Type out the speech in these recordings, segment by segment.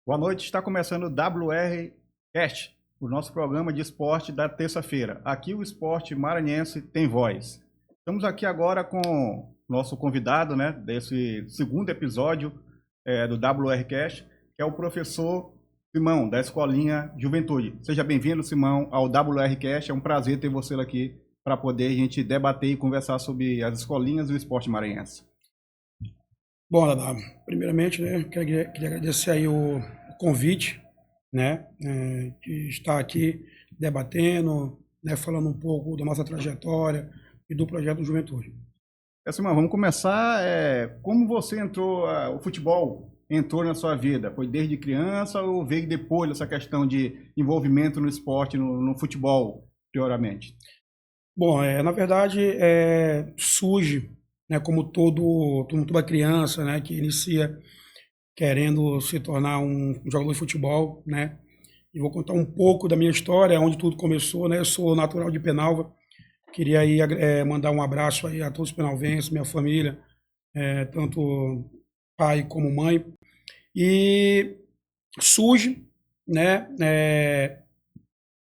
Boa noite, está começando o WR Cast, o nosso programa de esporte da terça-feira. Aqui o esporte maranhense tem voz. Estamos aqui agora com o nosso convidado, né, desse segundo episódio do WR Cast, que é o professor Simão, da Escolinha Juventude. Seja bem-vindo, Simão, ao WR Cast. É um prazer ter você aqui para poder a gente debater e conversar sobre as escolinhas e o esporte maranhense. Bom, Dadá, primeiramente, né, queria agradecer aí o convite, né, de estar aqui debatendo, né, falando um pouco da nossa trajetória e do projeto Juventude. Simão, vamos começar. Como você entrou, o futebol entrou na sua vida? Foi desde criança ou veio depois dessa questão de envolvimento no esporte, no futebol, prioramente? Bom, na verdade, surge, né, como toda criança, né, que inicia querendo se tornar um jogador de futebol, né? E vou contar um pouco da minha história, onde tudo começou, né? Eu sou natural de Penalva. Queria aí mandar um abraço aí a todos os penalvenses, minha família, tanto pai como mãe. E surge, né?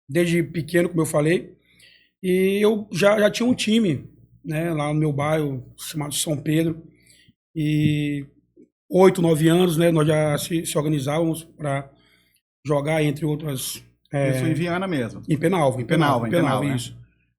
Desde pequeno, como eu falei, e eu já tinha um time, né? Lá no meu bairro, chamado São Pedro, e 8, 9 anos, né? Nós já se organizávamos para jogar, entre outras. Isso em Viana mesmo? Em Penalva, né? Isso.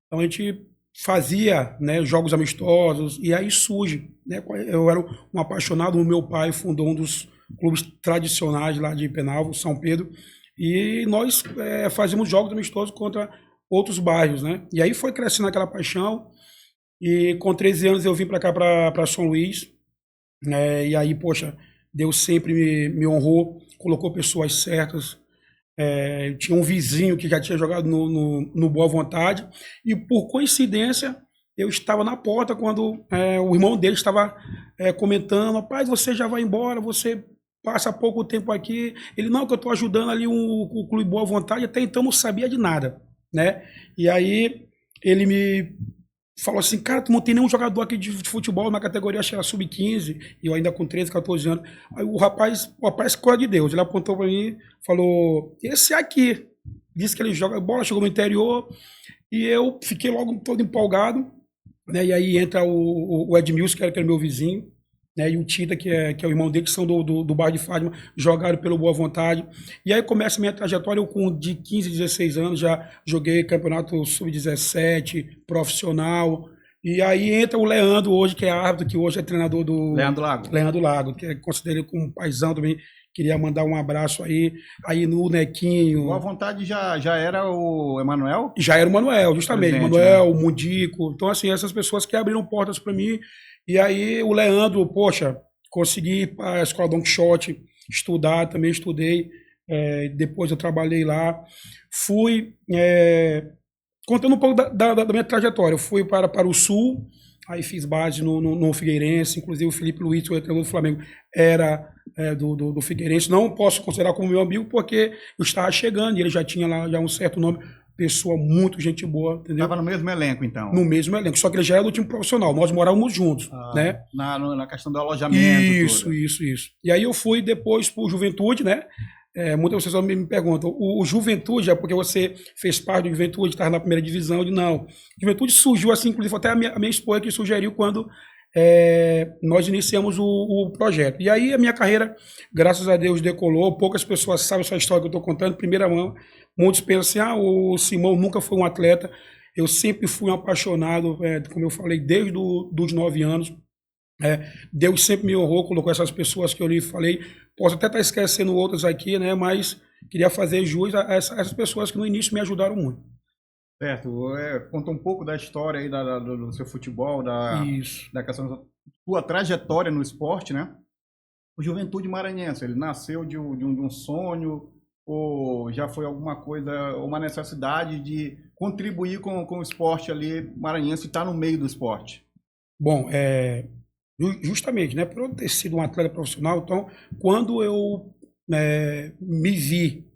Então a gente fazia, né, jogos amistosos, e aí surge, né? Eu era um apaixonado, o meu pai fundou um dos clubes tradicionais lá de Penalva, o São Pedro, e nós fazíamos jogos amistosos contra outros bairros, né? E aí foi crescendo aquela paixão, e com 13 anos eu vim para cá, para São Luís, e aí, poxa, Deus sempre me honrou, colocou pessoas certas. Tinha um vizinho que já tinha jogado no Boa Vontade, e por coincidência eu estava na porta quando o irmão dele estava comentando: rapaz, você já vai embora, você passa pouco tempo aqui. Ele: não, que eu estou ajudando ali o Clube Boa Vontade. Até então não sabia de nada, né? E aí ele me falou assim: cara, tu não tem nenhum jogador aqui de futebol na categoria, acho que era sub-15, e eu ainda com 13, 14 anos. Aí o rapaz escolha de Deus, ele apontou para mim, falou: esse aqui. Disse que ele joga bola, chegou no interior, e eu fiquei logo todo empolgado, né? E aí entra o Edmilson, que era meu vizinho, né? E o Tita, que é o irmão dele, que são do bairro de Fátima, jogaram pelo Boa Vontade. E aí começa a minha trajetória. Eu, com de 15, 16 anos, já joguei campeonato sub-17, profissional. E aí entra o Leandro hoje, que é árbitro, que hoje é treinador do Leandro Lago, que é considerado como um paizão também. Queria mandar um abraço aí no Nequinho. Boa Vontade já era o Emanuel? Já era o Manuel, justamente. Presente, Manuel, né? O Mundico. Então, assim, essas pessoas que abriram portas para mim. E aí o Leandro, poxa, consegui ir para a Escola Don Quixote estudar, também estudei. Depois eu trabalhei lá. Fui, contando um pouco da minha trajetória, eu fui para o Sul, aí fiz base no Figueirense, inclusive o Felipe Luiz, o treinador do Flamengo, era do Figueirense. Não posso considerar como meu amigo, porque eu estava chegando e ele já tinha lá já um certo nome. Pessoa muito gente boa, entendeu? Estava no mesmo elenco, então? No mesmo elenco, só que ele já era do time profissional, nós morávamos juntos, né? Na questão do alojamento. Isso. E aí eu fui depois pro Juventude, né? Muitas pessoas me perguntam: o Juventude é porque você fez parte do Juventude, estava na primeira divisão? Eu digo: não. Juventude surgiu assim, inclusive até a minha esposa que sugeriu quando nós iniciamos o projeto. E aí a minha carreira, graças a Deus, decolou. Poucas pessoas sabem essa história que eu estou contando, primeira mão. Muitos pensam assim: o Simão nunca foi um atleta. Eu sempre fui um apaixonado, como eu falei, desde dos 9 anos. Deus sempre me honrou, colocou essas pessoas que eu lhe falei. Posso até estar esquecendo outras aqui, né? Mas queria fazer jus a essas pessoas que no início me ajudaram muito. Certo. Conta um pouco da história aí do seu futebol, da questão da sua trajetória no esporte, né? O Juventude Maranhense, ele nasceu de um sonho, ou já foi alguma coisa, uma necessidade de contribuir com o esporte ali maranhense e estar no meio do esporte? Bom, justamente, né, por eu ter sido um atleta profissional, então, quando eu me vi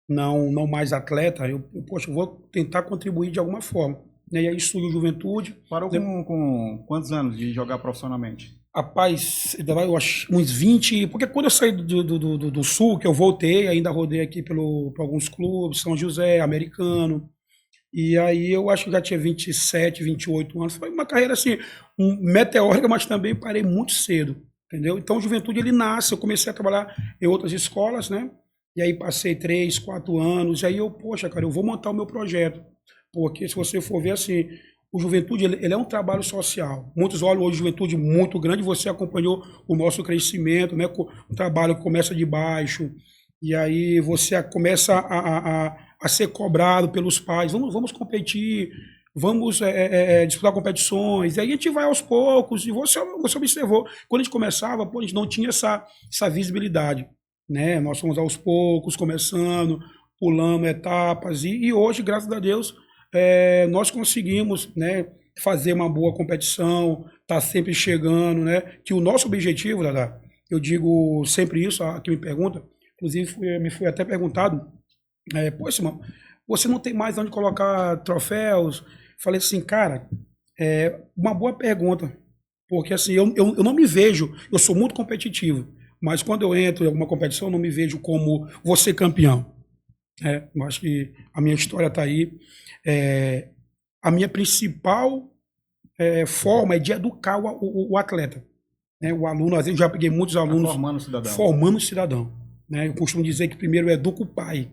não mais atleta, poxa, eu vou tentar contribuir de alguma forma. E aí surgiu Juventude. Parou com quantos anos de jogar profissionalmente? Rapaz, eu acho uns 20, porque quando eu saí do Sul, que eu voltei, ainda rodei aqui por alguns clubes, São José, Americano, e aí eu acho que já tinha 27, 28 anos. Foi uma carreira assim, meteórica, mas também parei muito cedo, entendeu? Então, Juventude, ele nasce, eu comecei a trabalhar em outras escolas, né? E aí passei 3, 4 anos, e aí eu, poxa, cara, eu vou montar o meu projeto. Porque se você for ver assim, o Juventude, ele é um trabalho social. Muitos olham hoje Juventude muito grande, você acompanhou o nosso crescimento, né? Um trabalho que começa de baixo, e aí você começa a ser cobrado pelos pais. Vamos competir, vamos disputar competições. E aí a gente vai aos poucos, e você observou, quando a gente começava, pô, a gente não tinha essa visibilidade. Né? Nós fomos aos poucos, começando, pulando etapas, e hoje, graças a Deus, nós conseguimos, né, fazer uma boa competição, tá sempre chegando, né? Que o nosso objetivo, Dada, eu digo sempre isso, a que me pergunta, inclusive me foi até perguntado, pô, Simão, você não tem mais onde colocar troféus? Falei assim, cara, uma boa pergunta, porque assim, eu não me vejo, eu sou muito competitivo, mas quando eu entro em alguma competição, eu não me vejo como você campeão. Eu acho que a minha história está aí. A minha principal forma é de educar o atleta. Né? O aluno, às vezes, eu já peguei muitos alunos formando cidadão. Formando cidadão. Né? Eu costumo dizer que primeiro educa o pai.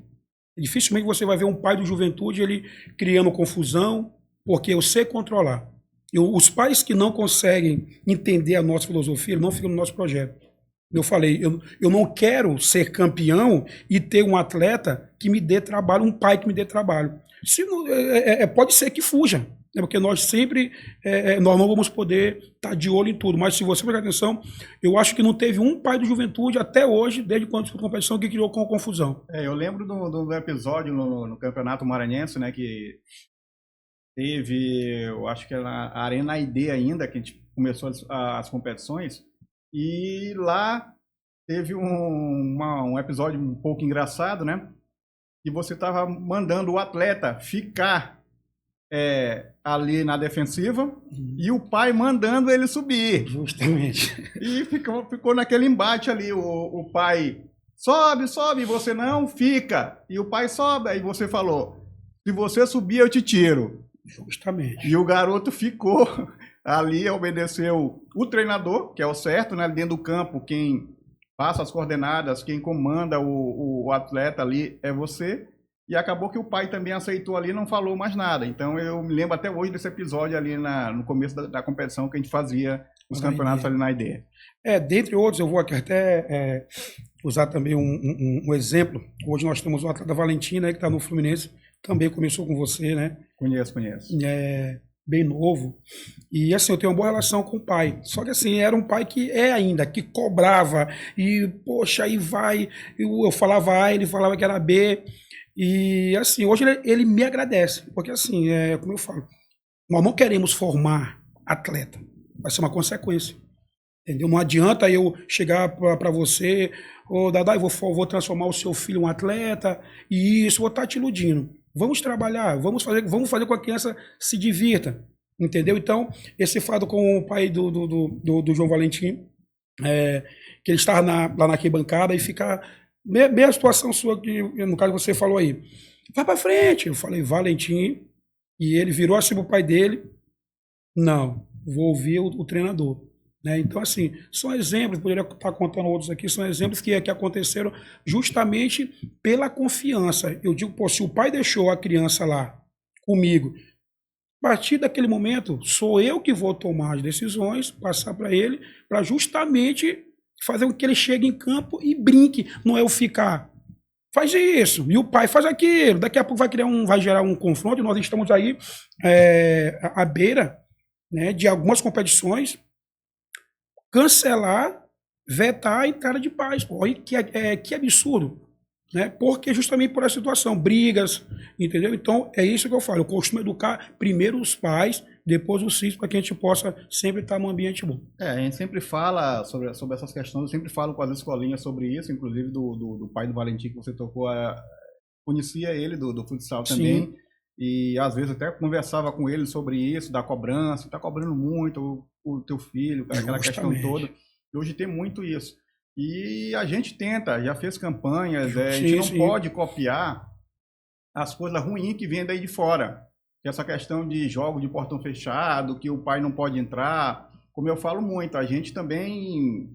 Dificilmente você vai ver um pai do Juventude ele criando confusão, porque eu sei controlar. Os pais que não conseguem entender a nossa filosofia, não ficam no nosso projeto. Eu falei, eu não quero ser campeão e ter um atleta que me dê trabalho, um pai que me dê trabalho. Se não, pode ser que fuja, né? Porque nós sempre, nós não vamos poder estar de olho em tudo. Mas se você prestar atenção, eu acho que não teve um pai do Juventude até hoje, desde quando disputou competição, que criou com confusão. Eu lembro do episódio no Campeonato Maranhense, né, que teve, eu acho que era a Arena ID ainda, que a gente começou as competições. E lá teve um episódio um pouco engraçado, né? Que você estava mandando o atleta ficar ali na defensiva e o pai mandando ele subir. Justamente. E ficou naquele embate ali. O pai sobe, você não, fica. E o pai sobe, aí você falou, se você subir eu te tiro. Justamente. E o garoto ficou... Ali obedeceu o treinador, que é o certo, né? Dentro do campo, quem passa as coordenadas, quem comanda o atleta ali é você. E acabou que o pai também aceitou ali e não falou mais nada. Então eu me lembro até hoje desse episódio ali no começo da competição que a gente fazia os campeonatos ali na ID. Dentre outros, eu vou aqui até usar também um exemplo. Hoje nós temos o atleta Valentina, que está no Fluminense, também começou com você, né? Conheço. Bem novo, e assim, eu tenho uma boa relação com o pai, só que assim, era um pai que ainda, que cobrava, e poxa, aí vai, eu falava A, ele falava que era B, e assim, hoje ele me agradece, porque assim, como eu falo, nós não queremos formar atleta, vai ser uma consequência, entendeu? Não adianta eu chegar para você, Dadá, eu vou transformar o seu filho em um atleta, e isso, vou estar te iludindo. Vamos trabalhar, vamos fazer com que a criança se divirta, entendeu? Então, esse fato com o pai do João Valentim, que ele estava lá na arquibancada e fica... Mesma situação sua que, no caso, você falou aí. Vai para frente. Eu falei, Valentim, e ele virou assim para o pai dele, não, vou ouvir o treinador. Né? Então, assim, são exemplos, poderia estar contando outros aqui, são exemplos que aconteceram justamente pela confiança. Eu digo, pô, se o pai deixou a criança lá comigo, a partir daquele momento, sou eu que vou tomar as decisões, passar para ele, para justamente fazer com que ele chegue em campo e brinque, não é eu ficar... Faz isso, e o pai faz aquilo, daqui a pouco vai gerar um confronto, e nós estamos aí à beira, né, de algumas competições, cancelar, vetar a entrada de pais. Pô. Que absurdo. Né? Porque justamente por essa situação, brigas, entendeu? Então, é isso que eu falo. Eu costumo educar primeiro os pais, depois os filhos, para que a gente possa sempre estar num ambiente bom. A gente sempre fala sobre essas questões, eu sempre falo com as escolinhas sobre isso, inclusive do pai do Valentim que você tocou, conhecia ele do futsal também. Sim. e às vezes até conversava com ele sobre isso, da cobrança, está cobrando muito o teu filho, aquela questão toda. E hoje tem muito isso. E a gente tenta, já fez campanhas, a gente não pode copiar as coisas ruins que vêm daí de fora. Essa questão de jogo de portão fechado, que o pai não pode entrar, como eu falo muito, a gente também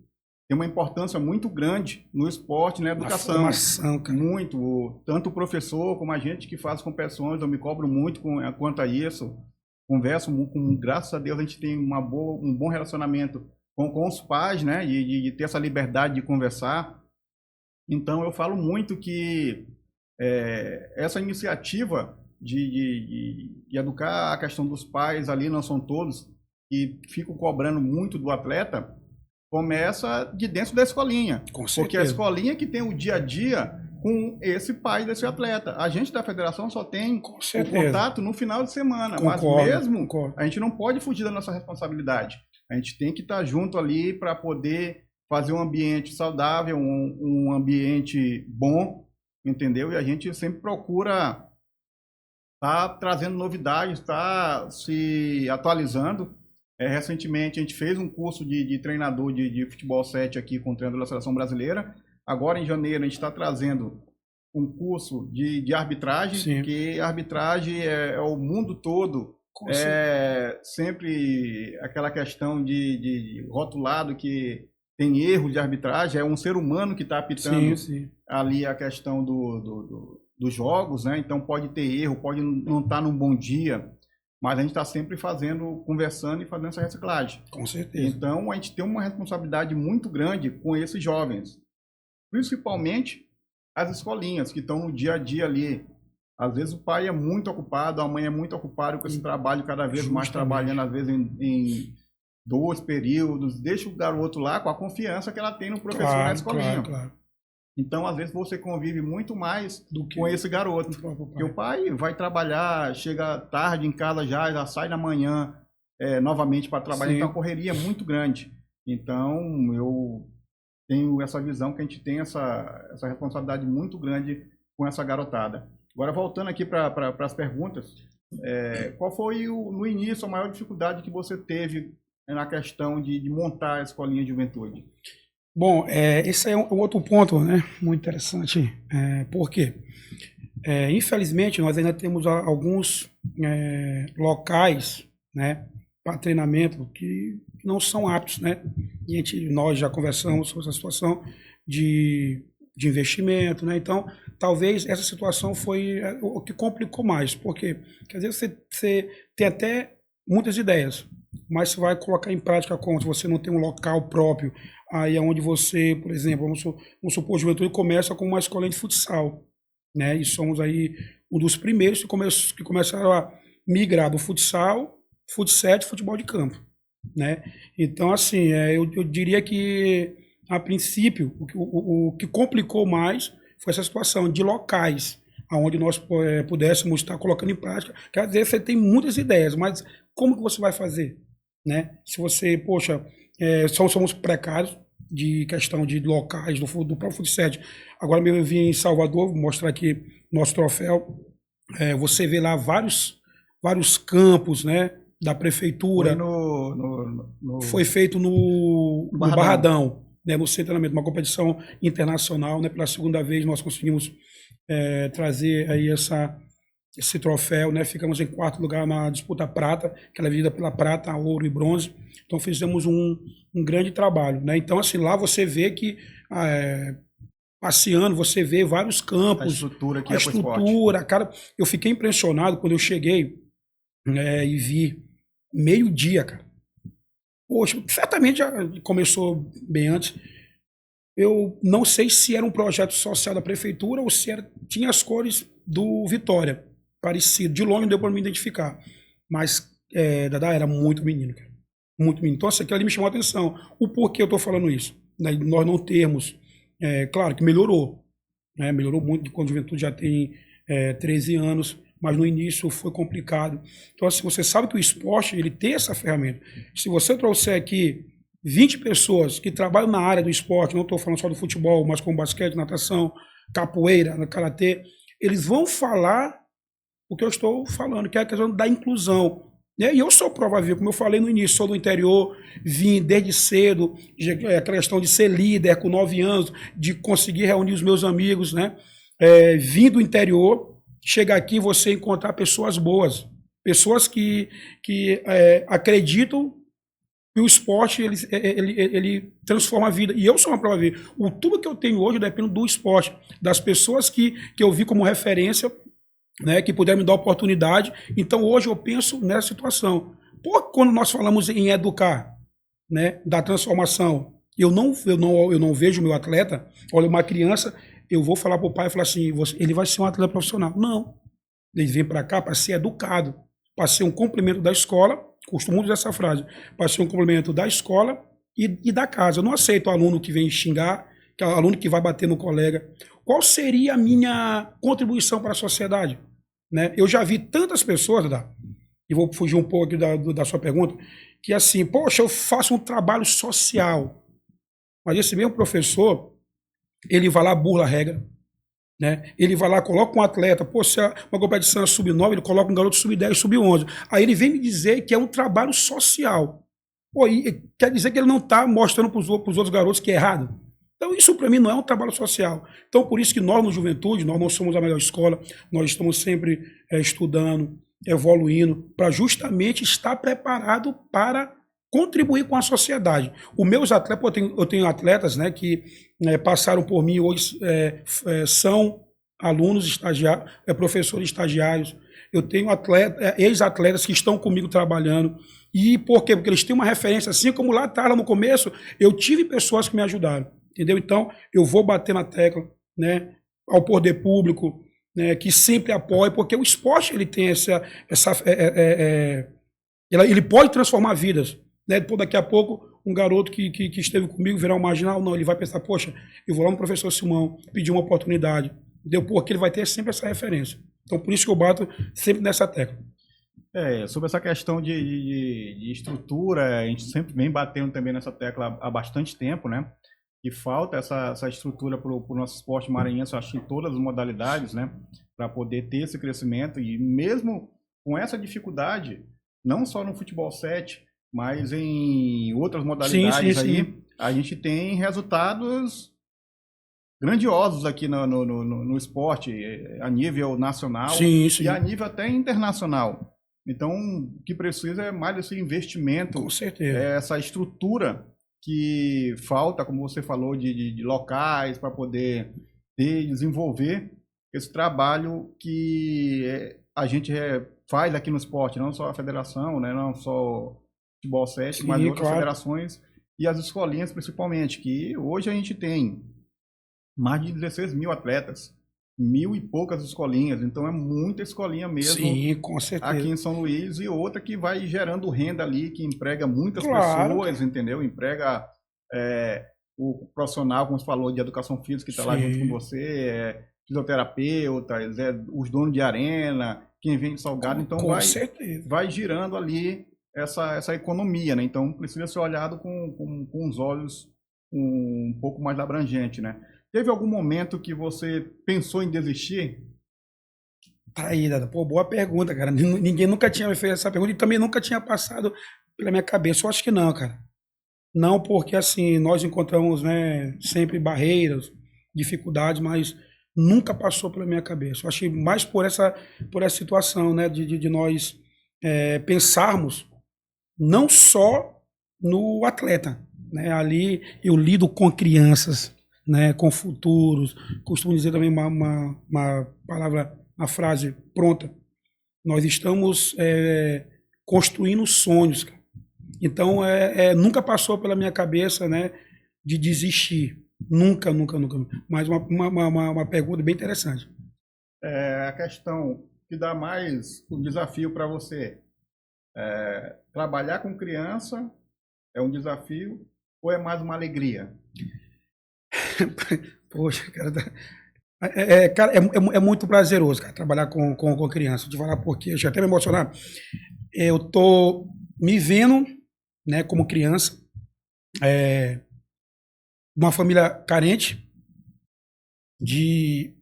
tem uma importância muito grande no esporte, na educação. Formação, cara. Muito. Tanto o professor como a gente que faz competições, eu me cobro muito quanto a isso. Converso graças a Deus, a gente tem um bom relacionamento com os pais, né? De ter essa liberdade de conversar. Então, eu falo muito que essa iniciativa de educar a questão dos pais ali, não são todos, que ficam cobrando muito do atleta, começa de dentro da escolinha. Com certeza. Porque a escolinha que tem o dia a dia com esse pai desse atleta. A gente da federação só tem o contato no final de semana. Concordo, mas mesmo a gente não pode fugir da nossa responsabilidade. A gente tem que estar junto ali para poder fazer um ambiente saudável, um ambiente bom, entendeu? E a gente sempre procura estar trazendo novidades, estar se atualizando. Recentemente a gente fez um curso de treinador de futebol 7 aqui com o treinador da Seleção Brasileira. Agora em janeiro a gente está trazendo um curso de arbitragem, Sim. que arbitragem é o mundo todo. Sempre aquela questão de rotulado que tem erro de arbitragem, é um ser humano que está apitando ali a questão dos jogos, né? Então pode ter erro, pode não estar num bom dia. Mas a gente está sempre conversando e fazendo essa reciclagem. Com certeza. Então, a gente tem uma responsabilidade muito grande com esses jovens. Principalmente as escolinhas, que estão no dia a dia ali. Às vezes o pai é muito ocupado, a mãe é muito ocupada com esse trabalho, cada vez mais trabalhando, às vezes em 2 períodos. Deixa o garoto lá com a confiança que ela tem no professor na escolinha. Claro. Então, às vezes, você convive muito mais com esse garoto. Porque o pai vai trabalhar, chega tarde em casa já sai na manhã novamente para trabalhar. Então, a correria é muito grande. Então, eu tenho essa visão que a gente tem essa responsabilidade muito grande com essa garotada. Agora, voltando aqui para as perguntas, qual foi, no início, a maior dificuldade que você teve na questão de montar a escolinha de juventude? Bom, esse é um outro ponto, né, muito interessante. Por quê? Infelizmente, nós ainda temos alguns locais, né, para treinamento que não são aptos, né? E nós já conversamos sobre essa situação de investimento, né? Então, talvez essa situação foi o que complicou mais. Por quê? Porque às vezes você tem até muitas ideias, mas você vai colocar em prática como se você não tem um local próprio. Aí é onde você, por exemplo, vamos supor, a Juventude começa com uma escola de futsal, né? E somos aí um dos primeiros que começaram a migrar do futsal, futsal, futebol de campo, né? Então, assim, eu diria que, a princípio, o que complicou mais foi essa situação de locais, onde nós pudéssemos estar colocando em prática. Quer dizer, você tem muitas ideias, mas como que você vai fazer, né? Se você, poxa, somos precários de questão de locais do próprio futsal. Agora mesmo eu vim em Salvador, vou mostrar aqui nosso troféu. Você vê lá vários campos, né, da prefeitura. Foi feito no Barradão, né, no centramento, uma competição internacional, né, pela segunda vez nós conseguimos trazer aí esse troféu, né? Ficamos em 4º lugar na disputa prata, que era dividida pela prata, ouro e bronze. Então fizemos um grande trabalho, né? Então, assim, lá você vê que passeando, você vê vários campos, a estrutura, cara, eu fiquei impressionado quando eu cheguei e vi meio-dia, cara. Poxa, certamente já começou bem antes. Eu não sei se era um projeto social da prefeitura ou se tinha as cores do Vitória, parecido. De longe não deu para me identificar. Mas Dadá era muito menino, cara. Muito menino. Então, aquilo ali me chamou a atenção. O porquê eu estou falando isso? Nós não temos... claro que melhorou. Né? Melhorou muito de quando a juventude já tem 13 anos, mas no início foi complicado. Então, assim, você sabe que o esporte ele tem essa ferramenta. Se você trouxer aqui 20 pessoas que trabalham na área do esporte, não estou falando só do futebol, mas com basquete, natação, capoeira, karatê, eles vão falar o que eu estou falando, que é a questão da inclusão. Né? E eu sou prova viva, como eu falei no início, sou do interior, vim desde cedo, a questão de ser líder com 9 anos, de conseguir reunir os meus amigos, né? Vim do interior, chegar aqui e você encontrar pessoas boas, pessoas que acreditam que o esporte ele transforma a vida. E eu sou uma prova viva. Tudo que eu tenho hoje depende do esporte, das pessoas que eu vi como referência, né, que puderam me dar oportunidade. Então, hoje eu penso nessa situação. Quando nós falamos em educar, né, da transformação, eu não vejo o meu atleta, olha, uma criança, eu vou falar para o pai e falar assim, ele vai ser um atleta profissional. Não. Ele vem para cá para ser educado, para ser um complemento da escola, costumo usar essa frase, para ser um complemento da escola e da casa. Eu não aceito o aluno que vem xingar, que é o aluno que vai bater no colega. Qual seria a minha contribuição para a sociedade? Né? Eu já vi tantas pessoas, e vou fugir um pouco aqui da sua pergunta, que assim, poxa, eu faço um trabalho social. Mas esse mesmo professor, ele vai lá, burla a regra. Né? Ele vai lá, coloca um atleta, pô, se é uma competição sub-9, ele coloca um garoto sub-10, sub-11. Aí ele vem me dizer que é um trabalho social. Pô, e quer dizer que ele não está mostrando para os outros garotos que é errado. Então, isso para mim não é um trabalho social. Então, por isso que nós, no Juventude, nós não somos a melhor escola, nós estamos sempre estudando, evoluindo, para justamente estar preparado para contribuir com a sociedade. Os meus atletas, eu tenho atletas, né, que passaram por mim, hoje são alunos estagiários, professores estagiários. Eu tenho ex-atletas que estão comigo trabalhando. E por quê? Porque eles têm uma referência, assim como lá atrás, lá no começo, eu tive pessoas que me ajudaram. Entendeu? Então, eu vou bater na tecla, né, ao poder público, né, que sempre apoia, porque o esporte ele tem ele pode transformar vidas. Né? Depois, daqui a pouco, um garoto que esteve comigo virar um marginal, não, ele vai pensar, poxa, eu vou lá no professor Simão pedir uma oportunidade. Entendeu? Porque ele vai ter sempre essa referência. Então, por isso que eu bato sempre nessa tecla. Sobre essa questão de estrutura, a gente sempre vem batendo também nessa tecla há bastante tempo, né? Que falta essa estrutura para o nosso esporte maranhense, eu acho, em todas as modalidades, né? Para poder ter esse crescimento. E mesmo com essa dificuldade, não só no futebol 7, mas em outras modalidades sim. A gente tem resultados grandiosos aqui no esporte, a nível nacional e a nível até internacional. Então, o que precisa é mais esse investimento, com certeza, essa estrutura que falta, como você falou, de locais para poder desenvolver esse trabalho que a gente faz aqui no esporte, não só a federação, né, não só futebol 7, mas outras federações e as escolinhas principalmente, que hoje a gente tem mais de 16 mil atletas, 1000 e poucas escolinhas, então é muita escolinha mesmo. Sim, com certeza. Aqui em São Luís, e outra que vai gerando renda ali, que emprega muitas pessoas, entendeu? Emprega o profissional, como você falou, de educação física, que está lá junto com você, fisioterapeutas, os donos de arena, quem vende salgado, então vai girando ali essa economia, né? Então precisa ser olhado com os olhos um pouco mais abrangente, né? Teve algum momento que você pensou em desistir? Tá aí, Dada. Pô, boa pergunta, cara. Ninguém nunca tinha me feito essa pergunta e também nunca tinha passado pela minha cabeça. Eu acho que não, cara. Não, porque assim, nós encontramos, né, sempre barreiras, dificuldades, mas nunca passou pela minha cabeça. Eu achei mais por essa situação, né, de nós pensarmos não só no atleta, né? Ali eu lido com crianças, né, com futuros, costumo dizer também uma palavra, uma frase pronta. Nós estamos construindo sonhos, cara. Então, nunca passou pela minha cabeça, né, de desistir. Nunca. Mas uma pergunta bem interessante. A questão que dá mais um desafio para você, trabalhar com criança é um desafio ou é mais uma alegria? Poxa, cara, cara, é muito prazeroso, cara, trabalhar com criança. Vou te falar porque, deixa eu até me emocionar. Eu tô me vendo, né, como criança, uma família carente,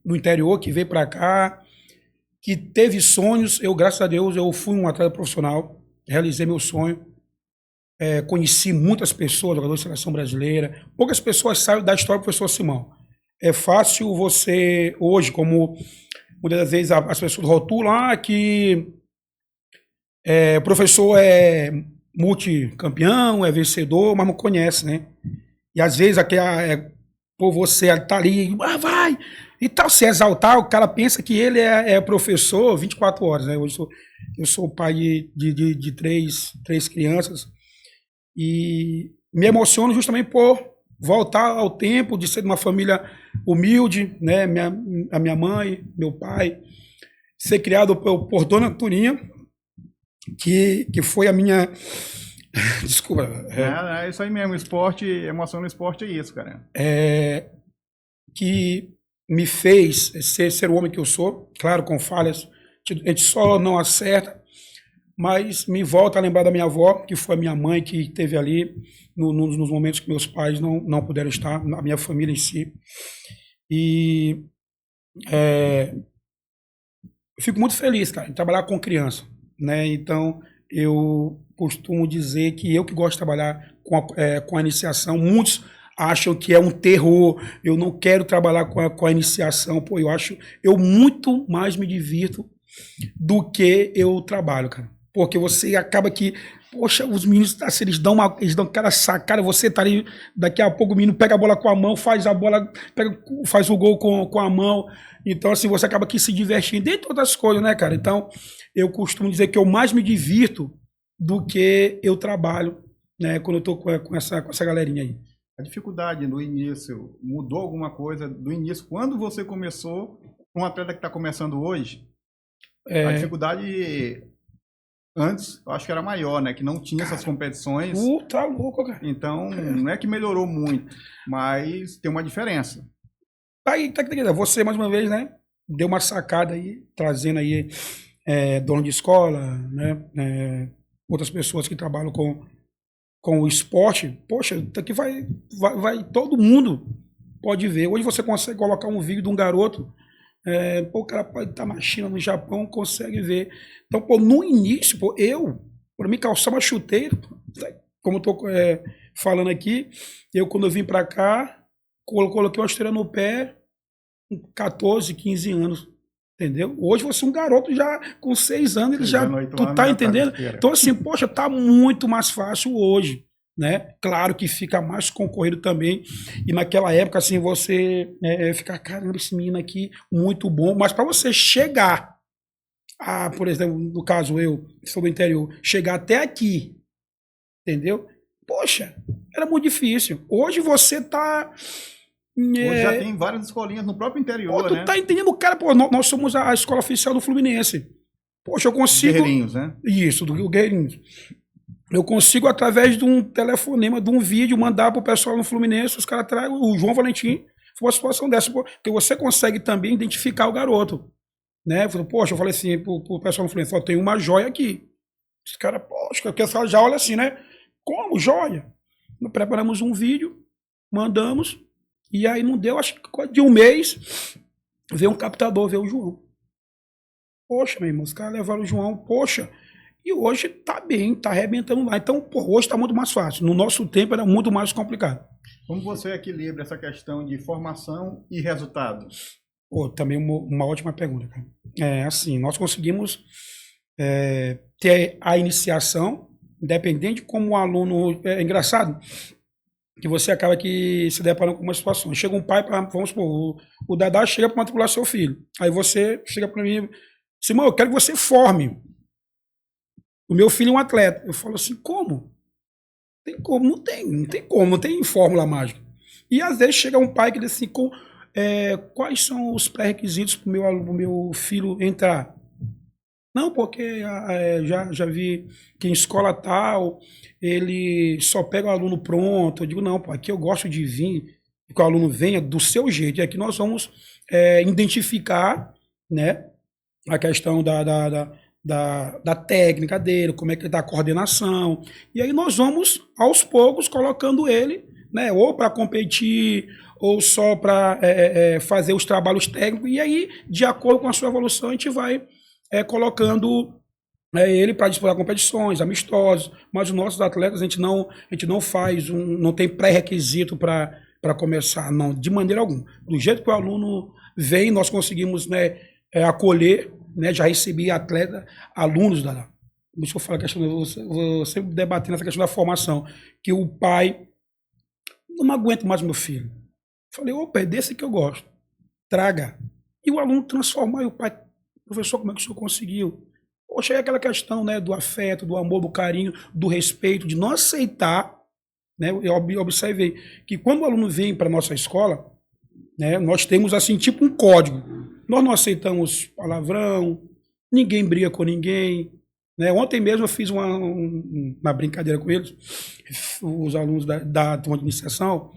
no interior, que veio para cá, que teve sonhos. Eu, graças a Deus, eu fui um atleta profissional, realizei meu sonho. Conheci muitas pessoas, jogadores de seleção brasileira. Poucas pessoas sabem da história do professor Simão. É fácil você, hoje, como muitas das vezes as pessoas rotulam, que o professor é multicampeão, é vencedor, mas não conhece, né? E às vezes por você tá ali, vai! E tal, se exaltar, o cara pensa que ele é professor 24 horas, né? Hoje eu sou pai de três crianças. E me emociono justamente por voltar ao tempo de ser de uma família humilde, né? A minha mãe, meu pai, ser criado por Dona Turinha, que foi a minha... Desculpa. É isso aí mesmo, esporte, emoção no esporte é isso, cara. Que me fez ser o homem que eu sou, claro, com falhas, a gente só não acerta, mas me volta a lembrar da minha avó, que foi a minha mãe que esteve ali nos momentos que meus pais não puderam estar, a minha família em si. E eu fico muito feliz, cara, em trabalhar com criança, né? Então, eu costumo dizer que eu que gosto de trabalhar com a iniciação, muitos acham que é um terror, eu não quero trabalhar com a iniciação, pô, eu muito mais me divirto do que eu trabalho, cara. Porque você acaba que, poxa, os meninos, assim, eles dão cada sacada, você tá ali, daqui a pouco o menino pega a bola com a mão, faz o gol com a mão, então assim, você acaba aqui se divertindo, entre outras coisas, né, cara? Então, eu costumo dizer que eu mais me divirto do que eu trabalho, né, quando eu tô com essa galerinha aí. A dificuldade no início, mudou alguma coisa do início, quando você começou, com um atleta que está começando hoje, a dificuldade antes, eu acho que era maior, né? Que não tinha essas competições. Tá louco, cara. Então, não é que melhorou muito, mas tem uma diferença. Você, mais uma vez, né? Deu uma sacada aí, trazendo aí dono de escola, né? Outras pessoas que trabalham com o esporte. Poxa, daqui vai todo mundo pode ver. Hoje você consegue colocar um vídeo de um garoto, o cara pode estar na China, no Japão, consegue ver. Então, pô, no início, para mim calçar uma chuteira, como eu tô falando aqui, quando eu vim para cá, coloquei uma chuteira no pé com 14, 15 anos, entendeu? Hoje você é um garoto já com 6 anos, ele já, tu tá entendendo? Então assim, poxa, tá muito mais fácil hoje, né? Claro que fica mais concorrido também, e naquela época, assim, você ficar, caramba, esse menino aqui, muito bom, mas para você chegar por exemplo, no caso eu, que sou do interior, chegar até aqui, entendeu? Poxa, era muito difícil. Hoje você tá... Hoje já tem várias escolinhas no próprio interior, tu tá entendendo, cara? Pô, nós somos a escola oficial do Fluminense. Poxa, eu consigo... Guerreirinhos, né? Isso, do Guerreirinhos. Eu consigo, através de um telefonema, de um vídeo, mandar pro pessoal no Fluminense, os caras trazem o João Valentim, foi uma situação dessa, porque você consegue também identificar o garoto, né? Poxa, eu falei assim pro pessoal no Fluminense, tem uma joia aqui. Os caras, poxa, porque os caras já olham assim, né? Como joia? Nós preparamos um vídeo, mandamos... E aí não deu, acho que de um mês, veio um captador, veio o João. Poxa, meu irmão, os caras levaram o João, poxa, e hoje tá bem, tá arrebentando lá. Então, pô, hoje tá muito mais fácil. No nosso tempo era muito mais complicado. Como você equilibra essa questão de formação e resultado? Pô, também uma ótima pergunta, cara. Assim, nós conseguimos ter a iniciação, independente de como o aluno... É engraçado que você acaba que se deparando com uma situação. Chega um pai, vamos supor, o Dadá chega para matricular seu filho. Aí você chega para mim, Simão, eu quero que você forme. O meu filho é um atleta. Eu falo assim, como? Tem como? Não tem como, não tem fórmula mágica. E às vezes chega um pai que diz assim, quais são os pré-requisitos para o meu filho entrar? Não, porque já vi que em escola tal, ele só pega o aluno pronto. Eu digo, não, pô, aqui eu gosto de vir, que o aluno venha do seu jeito. E aqui nós vamos identificar, né, a questão da técnica dele, como é que está a coordenação. E aí nós vamos, aos poucos, colocando ele, né, ou para competir, ou só para fazer os trabalhos técnicos, e aí, de acordo com a sua evolução, a gente vai colocando ele para disputar competições, amistosos, mas os nossos atletas a gente não faz, não tem pré-requisito para começar, não, de maneira alguma. Do jeito que o aluno vem, nós conseguimos, né, acolher, né, já recebi alunos da... Deixa eu falar a questão, vou sempre debater nessa questão da formação, que o pai não aguento mais meu filho. Falei, opa, é desse que eu gosto. Traga. E o aluno transformar, e o pai, professor, como é que o senhor conseguiu? Poxa, é aquela questão, né, do afeto, do amor, do carinho, do respeito, de não aceitar, né? Eu observei que quando o aluno vem para a nossa escola, né, nós temos assim, tipo um código. Nós não aceitamos palavrão, ninguém briga com ninguém, né? Ontem mesmo eu fiz uma brincadeira com eles, os alunos da turma de iniciação.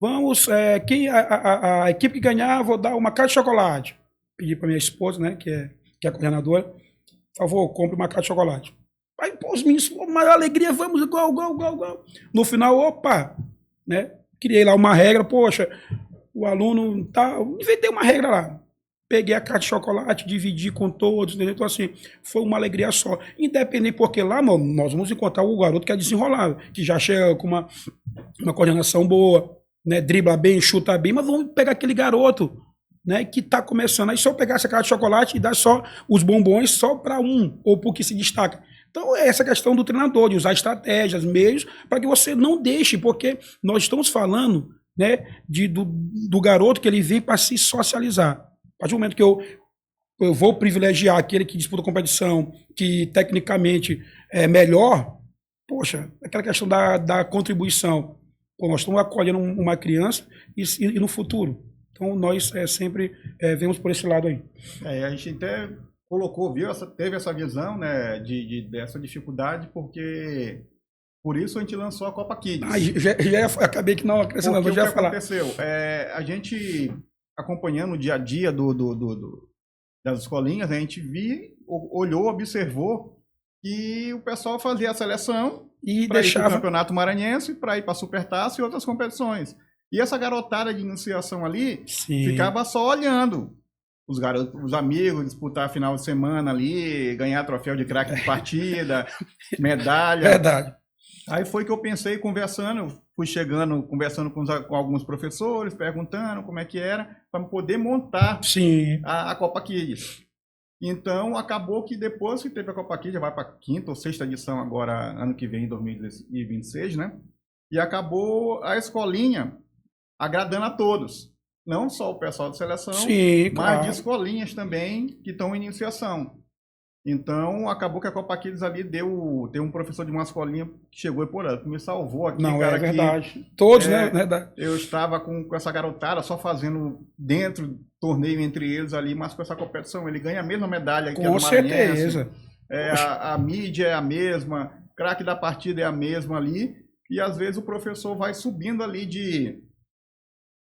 Vamos, a equipe que ganhar, vou dar uma caixa de chocolate. Pedi para minha esposa, né, que é a coordenadora, por favor, compre uma caixa de chocolate. Aí, pô, os meninos, uma alegria, vamos, igual. No final, opa, né, criei lá uma regra, poxa, o aluno tá, inventei uma regra lá. Peguei a caixa de chocolate, dividi com todos, entendeu? Então, assim, foi uma alegria só. Independente, porque lá nós vamos encontrar o garoto que é desenrolado, que já chega com uma coordenação boa, né? Dribla bem, chuta bem, mas vamos pegar aquele garoto, né, que está começando. Aí, se eu pegar essa caixa de chocolate e dar só os bombons só para um, ou porque se destaca. Então, é essa questão do treinador, de usar estratégias, meios, para que você não deixe, porque nós estamos falando, né, do garoto que ele vem para se socializar. A partir do momento que eu vou privilegiar aquele que disputa a competição, que tecnicamente é melhor, poxa, aquela questão da contribuição. Pô, nós estamos acolhendo uma criança e no futuro. Então, nós sempre vemos por esse lado aí. A gente até colocou, teve essa visão, né, dessa dificuldade, porque por isso a gente lançou a Copa Kids. Acabei que não acrescentando, já ia falar. O que aconteceu? A gente... acompanhando o dia a dia das escolinhas, a gente olhou, observou que o pessoal fazia a seleção e para deixava ir para o Campeonato Maranhense, para ir para a Supertaça e outras competições. E essa garotada de iniciação ali ficava só olhando os amigos disputar final de semana ali, ganhar troféu de craque de partida, medalha. Verdade. Aí foi que eu pensei, fui chegando, conversando com alguns professores, perguntando como é que era, para poder montar a Copa Kids. Então, acabou que depois que teve a Copa Kids, já vai para a 5ª ou 6ª edição agora, ano que vem, em 2026, né? E acabou a escolinha agradando a todos. Não só o pessoal de seleção, mas de escolinhas também que estão em iniciação. Então, acabou que a Copa Kids ali tem um professor de uma escolinha que chegou e, me salvou aqui. Não, cara, é verdade. Todos, né? Eu estava com essa garotada só fazendo dentro do torneio entre eles ali, mas com essa competição. Ele ganha a mesma medalha que a do Maranhense. Com certeza. A mídia é a mesma, craque da partida é a mesma ali. E, às vezes, o professor vai subindo ali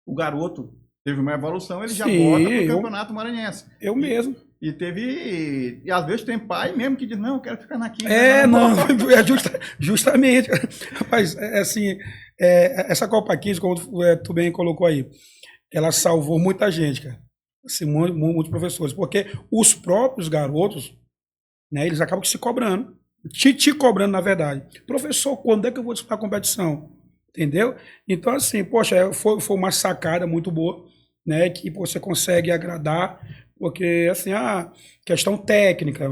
o garoto teve uma evolução, ele já bota para o Campeonato Maranhense. Eu mesmo. E às vezes tem pai mesmo que diz, não, eu quero ficar na 5ª. Justamente. Rapaz, essa Copa Kids, como tu bem colocou aí, ela salvou muita gente, cara. Assim, muitos professores, porque os próprios garotos, né, eles acabam se cobrando, te cobrando, na verdade. Professor, quando é que eu vou disputar a competição? Entendeu? Então, assim, poxa, foi uma sacada muito boa, né, que você consegue agradar. Porque, assim, questão técnica,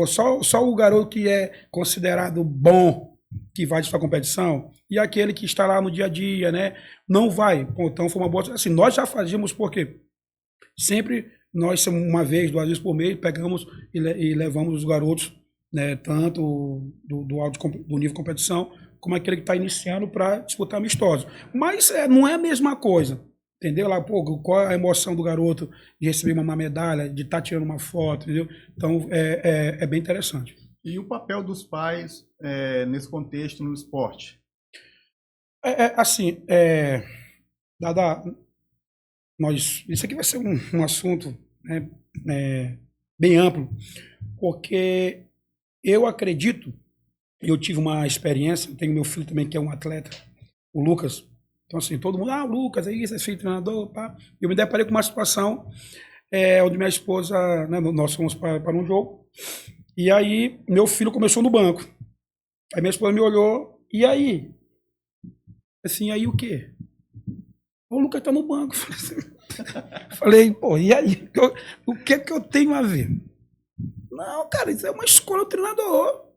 só o garoto que é considerado bom que vai disputar a competição, e aquele que está lá no dia a dia, né, não vai. Pô, então foi uma boa... Assim, nós já fazíamos porque sempre nós, uma vez, 2 vezes por mês, pegamos e levamos os garotos, né, tanto do nível de competição, como aquele que está iniciando para disputar amistosos. Mas não é a mesma coisa. Entendeu? Lá, pô, qual é a emoção do garoto de receber uma medalha, de estar tirando uma foto, entendeu? Então, é bem interessante. E o papel dos pais nesse contexto no esporte? Dada, isso aqui vai ser um assunto, né, bem amplo, porque eu acredito, eu tive uma experiência, eu tenho meu filho também que é um atleta, o Lucas, Então, assim, todo mundo, Lucas, é isso, é filho de treinador, pá. Eu me deparei com uma situação onde minha esposa, né, nós fomos para um jogo, e aí meu filho começou no banco. Aí minha esposa me olhou, e aí? Assim, aí o quê? O Lucas tá no banco. Falei, pô, e aí? O que é que eu tenho a ver? Não, cara, isso é uma escola do treinador.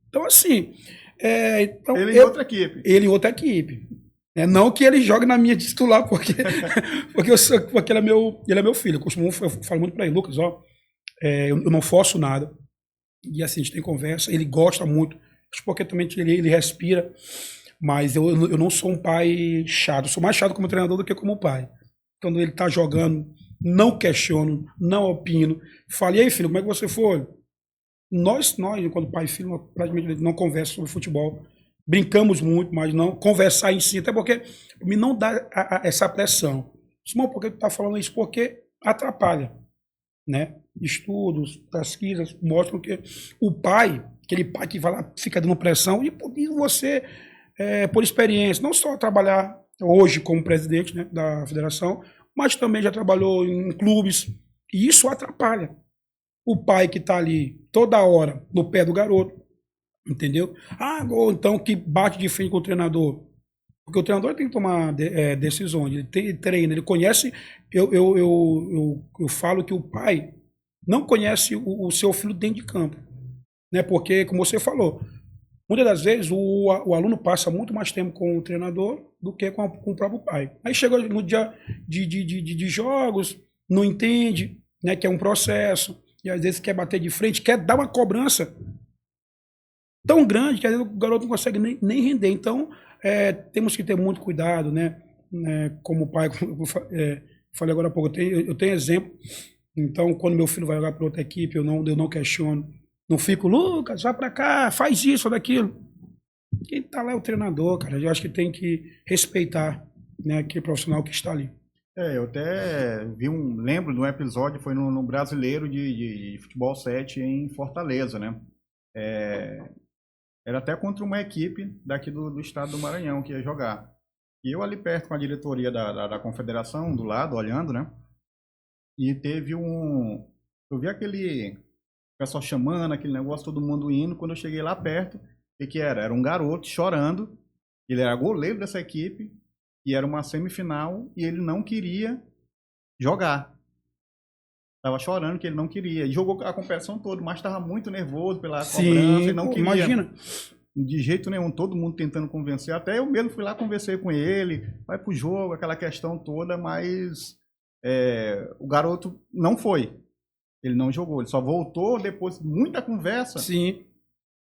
Então, assim... então, ele em outra equipe. Ele em outra equipe. Não que ele jogue na minha titular, porque ele é meu filho. Eu falo muito para ele, Lucas, eu não forço nada. E assim, a gente tem conversa, ele gosta muito, porque também ele respira, mas eu não sou um pai chato, eu sou mais chato como treinador do que como pai. Quando ele tá jogando, não questiono, não opino. Falei, e aí, filho, como é que você foi? Nós, enquanto pai e filho, praticamente não conversamos sobre futebol. Brincamos muito, mas não conversar em si, até porque me não dá essa pressão. Simão, por que tu tá falando isso? Porque atrapalha, né? Estudos, pesquisas mostram que o pai, aquele pai que vai lá, fica dando pressão, e você, por experiência, não só trabalhar hoje como presidente, né, da federação, mas também já trabalhou em clubes, e isso atrapalha. O pai que está ali toda hora no pé do garoto, entendeu? Ou então que bate de frente com o treinador. Porque o treinador tem que tomar decisões, ele treina, ele conhece. Eu falo que o pai não conhece o seu filho dentro de campo. Né? Porque, como você falou, muitas das vezes o aluno passa muito mais tempo com o treinador do que com o próprio pai. Aí chega no dia de jogos, não entende, né, que é um processo, e às vezes quer bater de frente, quer dar uma cobrança tão grande que às vezes o garoto não consegue nem render. Então, temos que ter muito cuidado, né? Como pai, como eu falei agora há pouco, eu tenho exemplo. Então, quando meu filho vai jogar para outra equipe, eu não questiono. Não fico, Lucas, vai para cá, faz isso ou daquilo. Quem está lá é o treinador, cara. Eu acho que tem que respeitar, né, aquele profissional que está ali. Eu até lembro de um episódio, foi no Brasileiro de Futebol 7 em Fortaleza, né? Era até contra uma equipe daqui do estado do Maranhão que ia jogar. E eu ali perto com a diretoria da confederação, do lado, olhando, né? E teve eu vi aquele pessoal chamando, aquele negócio, todo mundo indo. Quando eu cheguei lá perto, o que era? Era um garoto chorando. Ele era goleiro dessa equipe. E era uma semifinal e ele não queria jogar. Estava chorando que ele não queria. E jogou a competição toda, mas estava muito nervoso pela cobrança e não queria. Imagina. De jeito nenhum, todo mundo tentando convencer. Até eu mesmo fui lá, conversei com ele, vai pro jogo, aquela questão toda, mas o garoto não foi. Ele não jogou, ele só voltou depois de muita conversa. Sim.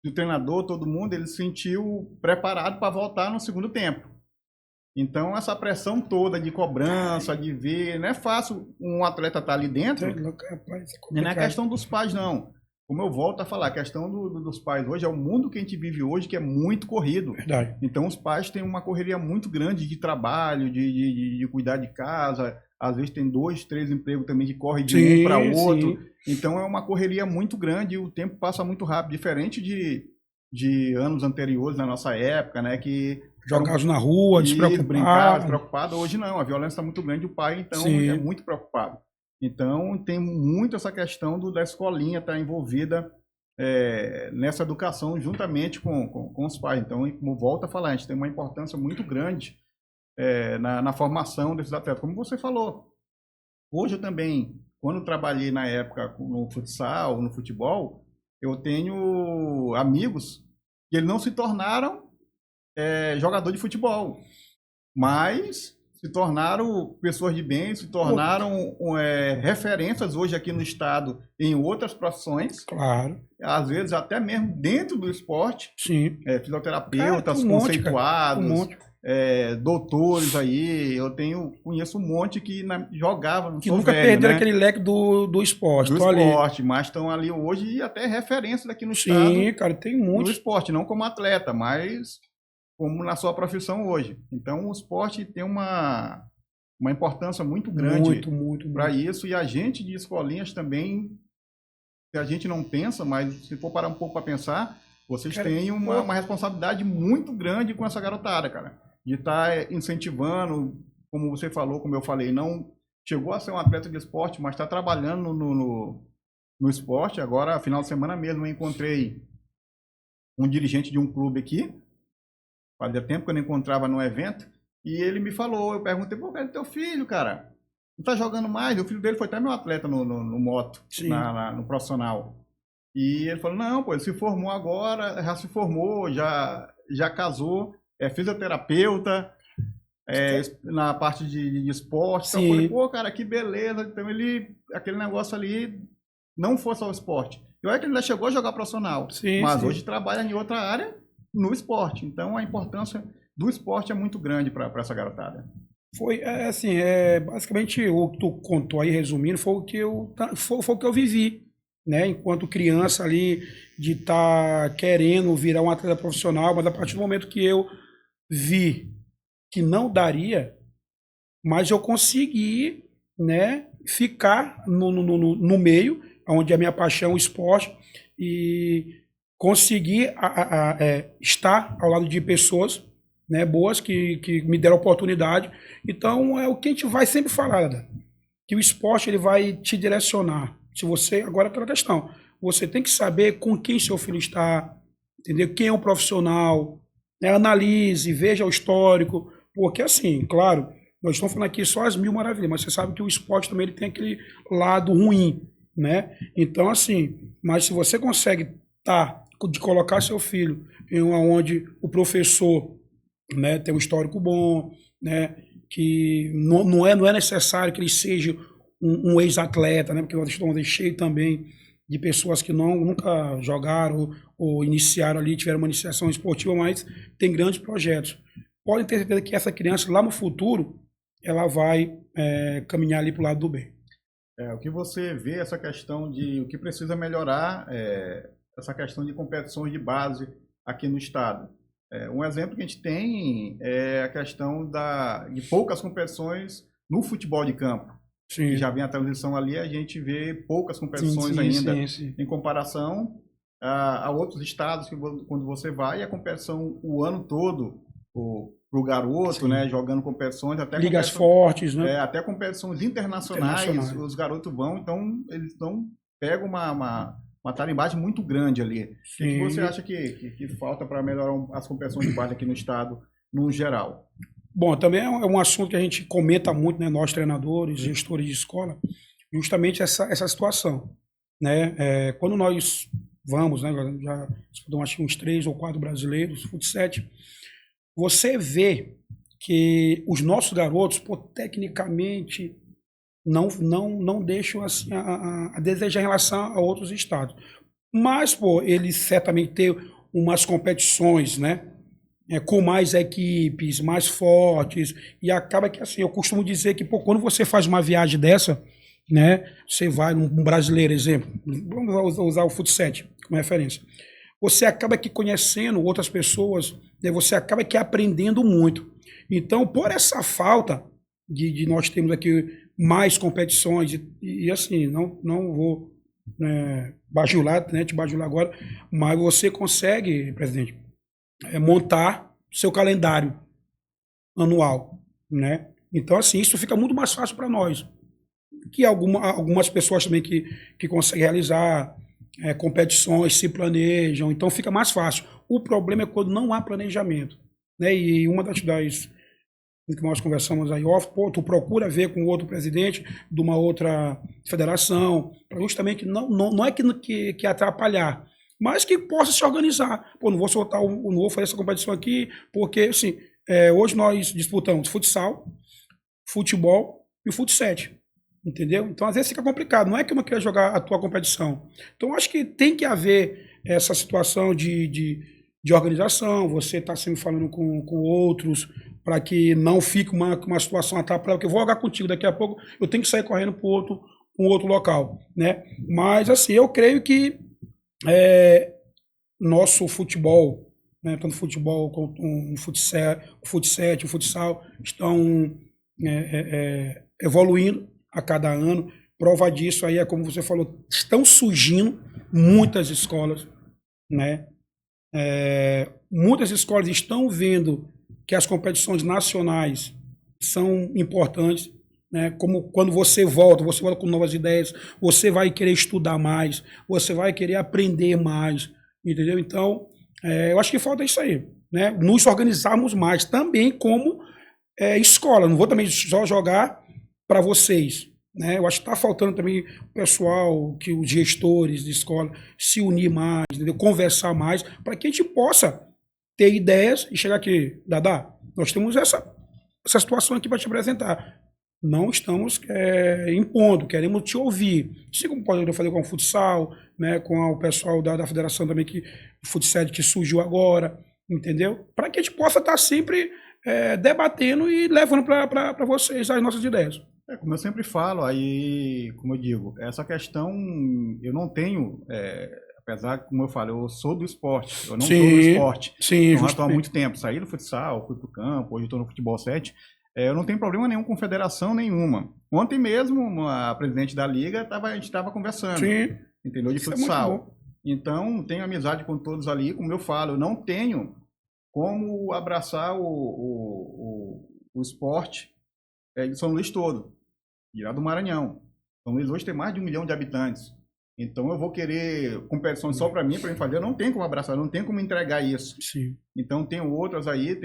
Do treinador, todo mundo, ele se sentiu preparado para voltar no segundo tempo. Então, essa pressão toda de cobrança, de ver, não é fácil um atleta estar ali dentro. Não é questão dos pais, não. Como eu volto a falar, a questão dos pais hoje é o mundo que a gente vive hoje, que é muito corrido. Verdade. Então, os pais têm uma correria muito grande de trabalho, de cuidar de casa. Às vezes tem 2, 3 empregos também que correm de um para outro. Sim. Então, é uma correria muito grande e o tempo passa muito rápido. Diferente de anos anteriores, na nossa época, né, que jogados na rua, despreocupado. Hoje não, a violência está muito grande, o pai, então, é muito preocupado. Então, tem muito essa questão da escolinha estar envolvida nessa educação juntamente com os pais. Então, como volta a falar, a gente tem uma importância muito grande na formação desses atletas. Como você falou, hoje eu também, quando eu trabalhei na época no futsal, no futebol, eu tenho amigos que eles não se tornaram jogador de futebol, mas se tornaram pessoas de bem, se tornaram referências hoje aqui no estado em outras profissões. Claro. Às vezes até mesmo dentro do esporte. Sim. Fisioterapeutas conceituados, doutores aí. Conheço um monte que jogavam, que nunca perderam, né, aquele leque do esporte. Mas estão ali hoje e até referências aqui no estado. Sim, cara, tem muitos. No esporte, não como atleta, mas como na sua profissão hoje. Então, o esporte tem uma importância muito grande para isso. E a gente de escolinhas também, se a gente não pensa, mas se for parar um pouco para pensar, vocês têm uma responsabilidade muito grande com essa garotada, cara. de estar incentivando, como você falou, como eu falei, não chegou a ser um atleta de esporte, mas está trabalhando no esporte. Agora, final de semana mesmo, eu encontrei um dirigente de um clube aqui, fazia tempo que eu não encontrava num evento, e ele me falou, eu perguntei, pô, cadê teu filho, cara? Não tá jogando mais? O filho dele foi até meu atleta no moto, no profissional. E ele falou, não, pô, ele se formou agora, já se formou, já casou, é fisioterapeuta, na parte de esporte. Então eu falei, pô, cara, que beleza. Então aquele negócio ali não foi só o esporte. E olha que ele ainda chegou a jogar profissional, mas hoje trabalha em outra área no esporte. Então a importância do esporte é muito grande para essa garotada. Foi assim, basicamente o que tu contou aí, resumindo, foi o que eu vivi, né? Enquanto criança ali, de estar querendo virar um atleta profissional, mas a partir do momento que eu vi que não daria, mas eu consegui, né, ficar no meio, onde é a minha paixão, o esporte, e conseguir estar ao lado de pessoas, né, boas, que me deram oportunidade. Então, é o que a gente vai sempre falar, né? Que o esporte ele vai te direcionar. Se você, agora é aquela questão, você tem que saber com quem seu filho está, entendeu? Quem é um profissional, né? Analise, veja o histórico, porque assim, claro, nós estamos falando aqui só as mil maravilhas, mas você sabe que o esporte também ele tem aquele lado ruim, né? Então, assim, mas se você consegue de colocar seu filho em onde o professor, né, tem um histórico bom, né, que não é necessário que ele seja um ex-atleta, né, porque nós estamos cheios também de pessoas que nunca jogaram ou iniciaram ali, tiveram uma iniciação esportiva, mas tem grandes projetos. Podem ter certeza que essa criança, lá no futuro, ela vai caminhar ali para o lado do bem. O que você vê, essa questão de o que precisa melhorar, essa questão de competições de base aqui no estado. Um exemplo que a gente tem é a questão de poucas competições no futebol de campo. Que já vem a transição ali, a gente vê poucas competições ainda em comparação a outros estados que quando você vai, a competição o ano todo para o garoto, né, jogando competições, até ligas fortes, né? Até competições internacionais, os garotos vão, então eles pegam uma tarimbagem muito grande ali. O que você acha que falta para melhorar as competições de base aqui no estado, no geral? Bom, também é um assunto que a gente comenta muito, né, nós treinadores, gestores de escola, justamente essa situação, né? Quando nós vamos, né, já disputamos uns 3 ou 4 brasileiros, futsal, você vê que os nossos garotos, pô, tecnicamente, não deixam assim, a desejar em relação a outros estados. Mas, pô, eles certamente têm umas competições, né? Com mais equipes, mais fortes, e acaba que, assim, eu costumo dizer que, pô, quando você faz uma viagem dessa, né? Você vai num brasileiro, exemplo, vamos usar o futsal como referência. Você acaba aqui conhecendo outras pessoas, né? Você acaba aqui aprendendo muito. Então, por essa falta de nós termos aqui mais competições, e assim, não vou bajular, né, te bajular agora, mas você consegue, presidente, montar seu calendário anual, né? Então, assim, isso fica muito mais fácil para nós. Que algumas pessoas também que conseguem realizar competições, se planejam, então fica mais fácil. O problema é quando não há planejamento, né? E uma das que nós conversamos aí, tu procura ver com outro presidente de uma outra federação, justamente não é que atrapalhar, mas que possa se organizar. Pô, não vou soltar não vou fazer essa competição aqui, porque assim, hoje nós disputamos futsal, futebol e o futsal. Entendeu? Então, às vezes fica complicado. Não é que eu não queira jogar a tua competição. Então, acho que tem que haver essa situação de organização. Você está sempre falando com outros para que não fique uma situação atrapalhada. Porque eu vou jogar contigo daqui a pouco, eu tenho que sair correndo para um outro local, né? Mas, assim, eu creio que nosso futebol, né, tanto futebol quanto o futsal, estão evoluindo a cada ano. Prova disso aí é, como você falou, estão surgindo muitas escolas, né? Muitas escolas estão vendo que as competições nacionais são importantes, né? Como quando você volta com novas ideias, você vai querer estudar mais, você vai querer aprender mais, entendeu? Então, eu acho que falta isso aí, né? Nos organizarmos mais também como escola. Não vou também só jogar para vocês, né? Eu acho que está faltando também o pessoal, que os gestores de escola se unir mais, entendeu? Conversar mais, para que a gente possa ter ideias e chegar aqui, Dadá, nós temos essa situação aqui para te apresentar. Não estamos impondo, queremos te ouvir. Assim como pode fazer com o futsal, né, com o pessoal da federação também, o futsal que surgiu agora, entendeu? Para que a gente possa estar sempre debatendo e levando para vocês as nossas ideias. Como eu sempre falo, aí, como eu digo, essa questão eu não tenho, apesar que, como eu falo, eu sou do esporte, eu não estou no esporte. Sim, então, já estou há muito tempo, saí do futsal, fui para o campo, hoje estou no futebol 7. Eu não tenho problema nenhum com federação nenhuma. Ontem mesmo, a presidente da liga, a gente estava conversando, Sim. entendeu, de futsal. Então, tenho amizade com todos ali, como eu falo, eu não tenho como abraçar o esporte de São Luís todo, virar do Maranhão. São Luís hoje tem mais de 1 milhão de habitantes. Então eu vou querer competições só para mim fazer. Eu não tenho como abraçar, eu não tenho como entregar isso. Sim. Então tem outras aí,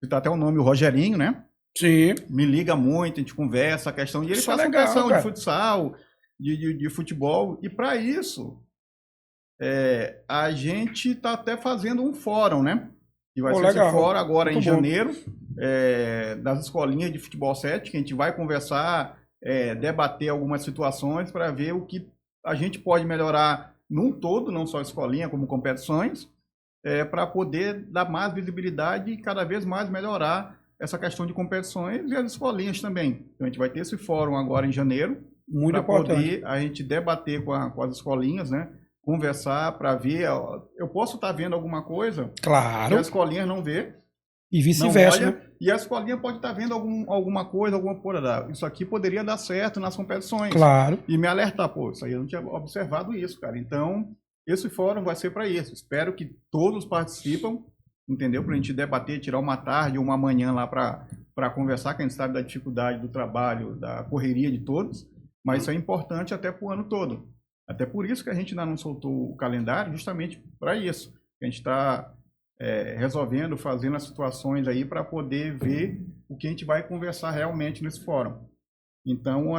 tá até o nome, o Rogerinho, né? Sim. Me liga muito, a gente conversa, a questão de ele faz competição de futsal, de futebol. E para isso, a gente está até fazendo um fórum, né? Que vai ser esse fórum agora muito em janeiro, das escolinhas de futebol 7, que a gente vai conversar, debater algumas situações para ver o que a gente pode melhorar num todo, não só a escolinha, como competições, para poder dar mais visibilidade e cada vez mais melhorar essa questão de competições e as escolinhas também. Então a gente vai ter esse fórum agora em janeiro, para poder a gente debater com as escolinhas, né? Conversar para ver. Eu posso estar vendo alguma coisa que a escolinha não vê. E vice-versa, né? E a escolinha pode estar vendo alguma coisa, isso aqui poderia dar certo nas competições. Claro. E me alertar, isso aí eu não tinha observado isso, cara. Então, esse fórum vai ser para isso. Espero que todos participam, entendeu? Para a gente debater, tirar uma tarde ou uma manhã lá para conversar, que a gente sabe da dificuldade do trabalho, da correria de todos, mas isso é importante até para o ano todo. Até por isso que a gente ainda não soltou o calendário, justamente para isso. A gente está resolvendo, fazendo as situações aí para poder ver o que a gente vai conversar realmente nesse fórum. Então,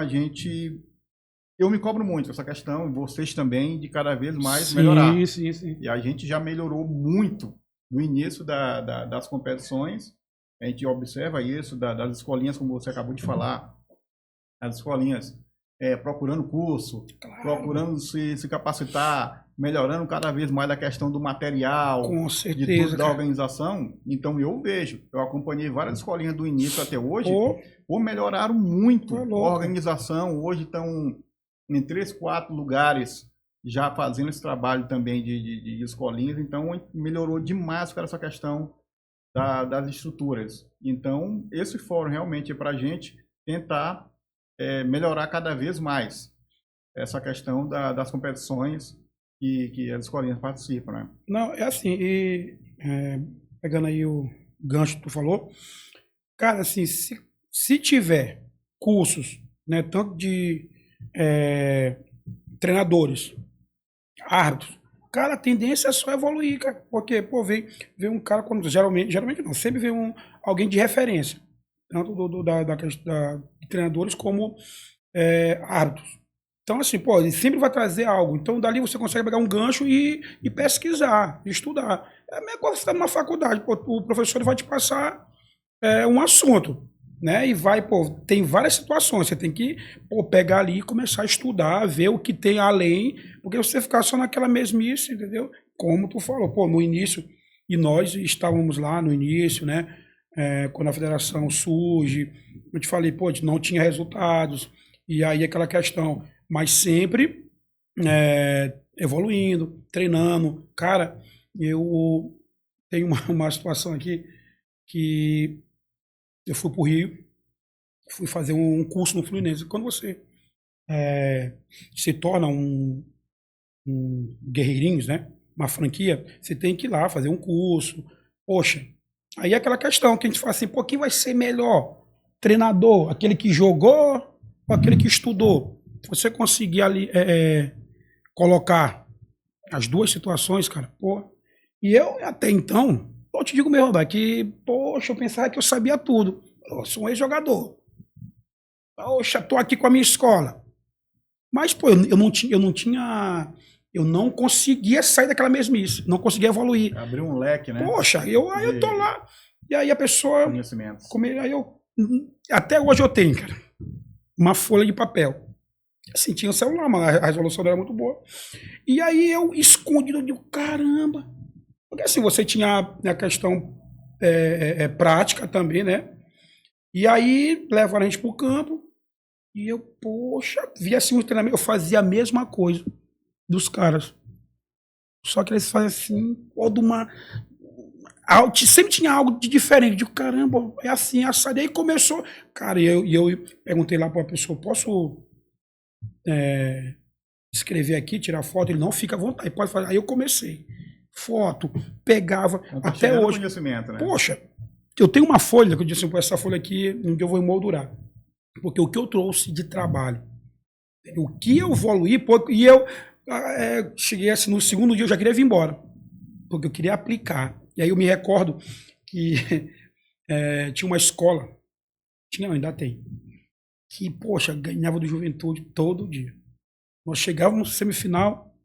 eu me cobro muito essa questão, vocês também, de cada vez mais melhorar. Sim. E a gente já melhorou muito no início das competições. A gente observa isso das escolinhas, como você acabou de falar, as escolinhas procurando curso, procurando se capacitar, melhorando cada vez mais a questão do material, com certeza, de tudo, da organização. Então eu acompanhei várias escolinhas do início até hoje, melhoraram muito a organização. Hoje estão em 3, 4 lugares já fazendo esse trabalho também de escolinhas. Então melhorou demais para essa questão das estruturas. Então esse fórum realmente é para a gente tentar melhorar cada vez mais essa questão das competições que as escolinhas participam, né? Não, é assim, pegando aí o gancho que tu falou, cara, assim, se tiver cursos, né, tanto de treinadores, árbitros, cara, a tendência é só evoluir, cara, porque, vem um cara, geralmente não, sempre vem alguém de referência, tanto de treinadores como árbitros. Então, assim, ele sempre vai trazer algo. Então, dali você consegue pegar um gancho e pesquisar, estudar. É a mesma coisa que você está numa faculdade. O professor vai te passar um assunto, né? E tem várias situações. Você tem que pegar ali e começar a estudar, ver o que tem além, porque você ficar só naquela mesmice, entendeu? Como tu falou, no início, e nós estávamos lá no início, né? Quando a federação surge, eu te falei, não tinha resultados, e aí aquela questão, mas sempre evoluindo, treinando. Cara, eu tenho uma situação aqui que eu fui para o Rio, fui fazer um curso no Fluminense. Quando você se torna um Guerreirinhos, né? Uma franquia, você tem que ir lá fazer um curso. Poxa, Aí é aquela questão que a gente fala assim, pô, quem vai ser melhor? Treinador, aquele que jogou ou aquele que estudou? Você conseguir ali colocar as duas situações, cara, pô. E eu, até então, eu te digo mesmo, Roberto, que, poxa, eu pensava que eu sabia tudo. Eu sou um ex-jogador. Poxa, tô aqui com a minha escola. Mas, pô, eu não conseguia sair daquela mesmice, não conseguia evoluir. Abriu um leque, né? Poxa, aí eu tô lá, e aí a pessoa... Conhecimentos. Aí até hoje eu tenho, cara, uma folha de papel. Assim, tinha o celular, mas a resolução não era muito boa. E aí eu escondido, eu digo, caramba. Porque assim, você tinha a questão prática também, né? E aí levaram a gente pro campo, e eu, poxa, via assim o treinamento, eu fazia a mesma coisa dos caras. Só que eles fazem assim, sempre tinha algo de diferente. De caramba, é assim, assado. Aí começou. Cara, eu perguntei lá para a pessoa: posso escrever aqui, tirar foto? Ele não, fica à vontade, pode fazer. Aí eu comecei. Foto, pegava, até hoje. Conhecimento, né? Poxa, eu tenho uma folha que eu disse: essa folha aqui, um dia eu vou emoldurar. Porque o que eu trouxe de trabalho, o que eu evoluí, e eu cheguei assim, no segundo dia eu já queria vir embora, porque eu queria aplicar. E aí eu me recordo que tinha uma escola, ainda tem, que, poxa, ganhava do Juventude todo dia. Nós chegávamos no semifinal,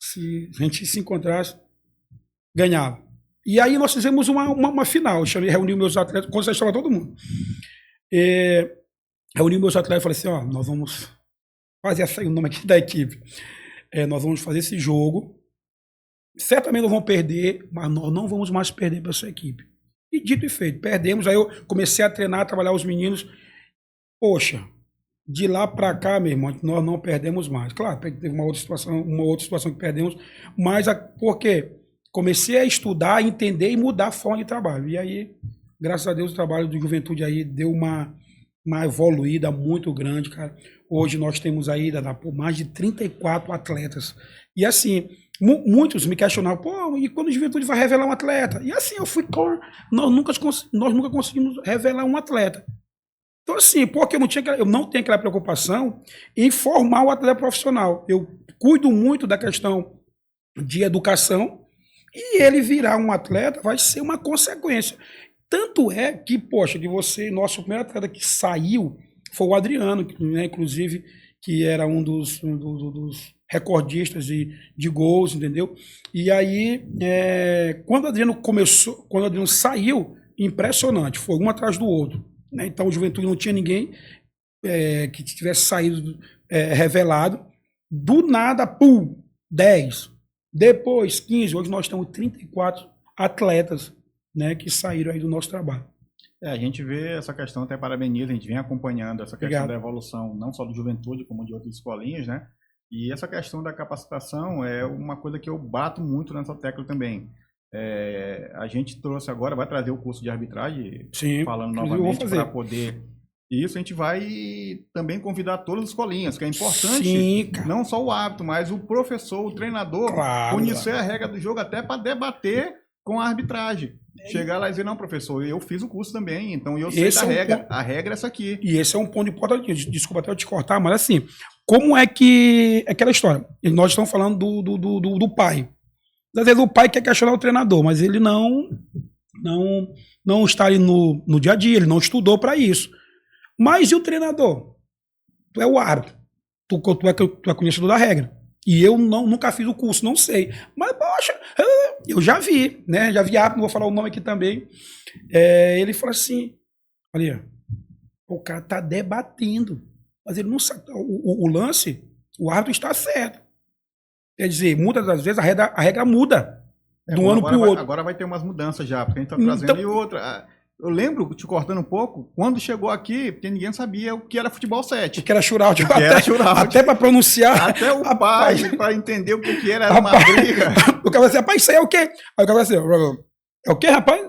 se a gente se encontrasse, ganhava. E aí nós fizemos uma final, reuni meus atletas, quando você estava todo mundo. Reuni meus atletas e falei assim, ó, nós vamos fazer o nome aqui da equipe. Nós vamos fazer esse jogo. Certamente nós vamos perder, mas nós não vamos mais perder para essa equipe. E dito e feito, perdemos. Aí eu comecei a treinar, a trabalhar os meninos. Poxa, de lá para cá, meu irmão, nós não perdemos mais. Claro, teve uma outra situação que perdemos, mas por quê? Comecei a estudar, entender e mudar a forma de trabalho. E aí, graças a Deus, o trabalho do Juventude aí deu uma evoluída muito grande, cara. Hoje nós temos aí mais de 34 atletas. E assim, muitos me questionavam, pô, e quando o Juventude vai revelar um atleta? E assim, eu fui, nós nunca conseguimos revelar um atleta. Então assim, porque eu não tenho aquela preocupação em formar o atleta profissional. Eu cuido muito da questão de educação e ele virar um atleta vai ser uma consequência. Tanto é que, poxa, nosso primeiro atleta que saiu foi o Adriano, né, inclusive, que era um dos recordistas de gols, entendeu? E aí, quando o Adriano saiu, impressionante, foi um atrás do outro. Né? Então, o Juventude não tinha ninguém que tivesse saído revelado. Do nada, 10. Depois, 15. Hoje nós temos 34 atletas, né, que saíram aí do nosso trabalho. A gente vê essa questão, até parabeniza, a gente vem acompanhando essa questão da evolução, não só do Juventude, como de outras escolinhas, né? E essa questão da capacitação é uma coisa que eu bato muito nessa tecla também. A gente trouxe agora, vai trazer o curso de arbitragem, sim, falando novamente para poder... E isso a gente vai também convidar todas as escolinhas, que é importante, sim, não só o árbitro, mas o professor, o treinador, conhecer a regra do jogo até para debater com a arbitragem. Chegar lá e dizer, não, professor, eu fiz o curso também, então eu sei da regra, a regra é essa aqui. E esse é um ponto importante, desculpa até eu te cortar, mas assim, como é que, aquela história, nós estamos falando do pai. Às vezes o pai quer questionar o treinador, mas ele não está ali no dia a dia, ele não estudou para isso. Mas e o treinador? Tu é o árbitro, tu é conhecedor da regra. E eu nunca fiz o curso, não sei. Mas, poxa, eu já vi, né? Já vi árbitro, não vou falar o nome aqui também. Ele falou assim, olha, o cara tá debatendo, mas ele não sabe. O lance, o árbitro está certo. Quer dizer, muitas das vezes a regra muda de um ano para o outro. Agora vai ter umas mudanças já, porque a gente está trazendo e outra... Eu lembro, te cortando um pouco, quando chegou aqui, porque ninguém sabia o que era futebol 7. O que era shootout. Até para pronunciar. Até o pai, para entender o que era uma briga. O cara vai dizer, rapaz, isso aí é o quê? Aí o cara vai dizer, é o quê, rapaz?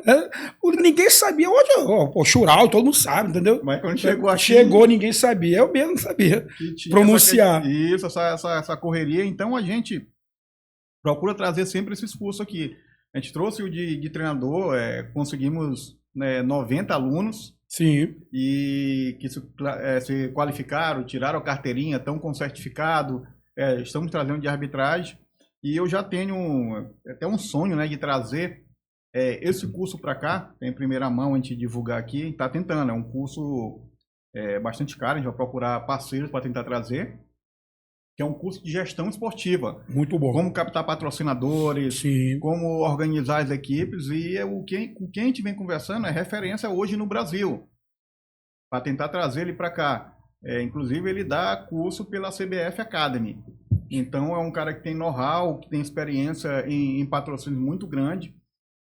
Ninguém sabia. Hoje, shootout, todo mundo sabe, entendeu? Mas quando chegou aqui... Chegou, ninguém sabia. Eu mesmo não sabia pronunciar. Essa correria. Então, a gente procura trazer sempre esse esforço aqui. A gente trouxe o de treinador, conseguimos 90 alunos. Sim. E que se qualificaram, tiraram a carteirinha, estão com certificado, estamos trazendo de arbitragem. E eu já tenho até um sonho, né, de trazer esse curso para cá, em primeira mão, a gente divulgar aqui, está tentando, é um curso bastante caro, a gente vai procurar parceiros para tentar trazer, que é um curso de gestão esportiva. Muito bom. Como captar patrocinadores, Sim. como organizar as equipes, e com quem a gente vem conversando é referência hoje no Brasil, para tentar trazer ele para cá. Inclusive, ele dá curso pela CBF Academy. Então, é um cara que tem know-how, que tem experiência em patrocínio muito grande.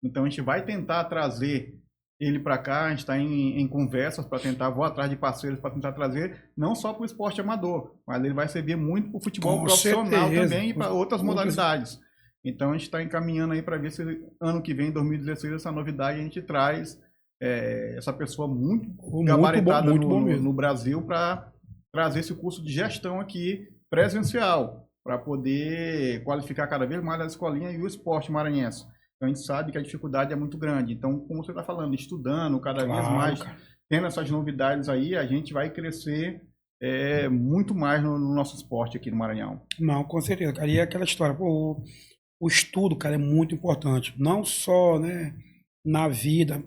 Então, a gente vai tentar trazer ele para cá, a gente está em conversas para tentar, vou atrás de parceiros para tentar trazer, não só para o esporte amador, mas ele vai servir muito para o futebol profissional também e para outras modalidades. Então a gente está encaminhando aí para ver se ano que vem, 2016, essa novidade a gente traz essa pessoa muito gabaritada no Brasil para trazer esse curso de gestão aqui presencial, para poder qualificar cada vez mais a escolinha e o esporte maranhense. Então, a gente sabe que a dificuldade é muito grande. Então, como você está falando, estudando cada vez mais, tendo essas novidades aí, a gente vai crescer muito mais no nosso esporte aqui no Maranhão. Não, com certeza, cara. E é aquela história, pô, o estudo, cara, é muito importante. Não só, né, na vida,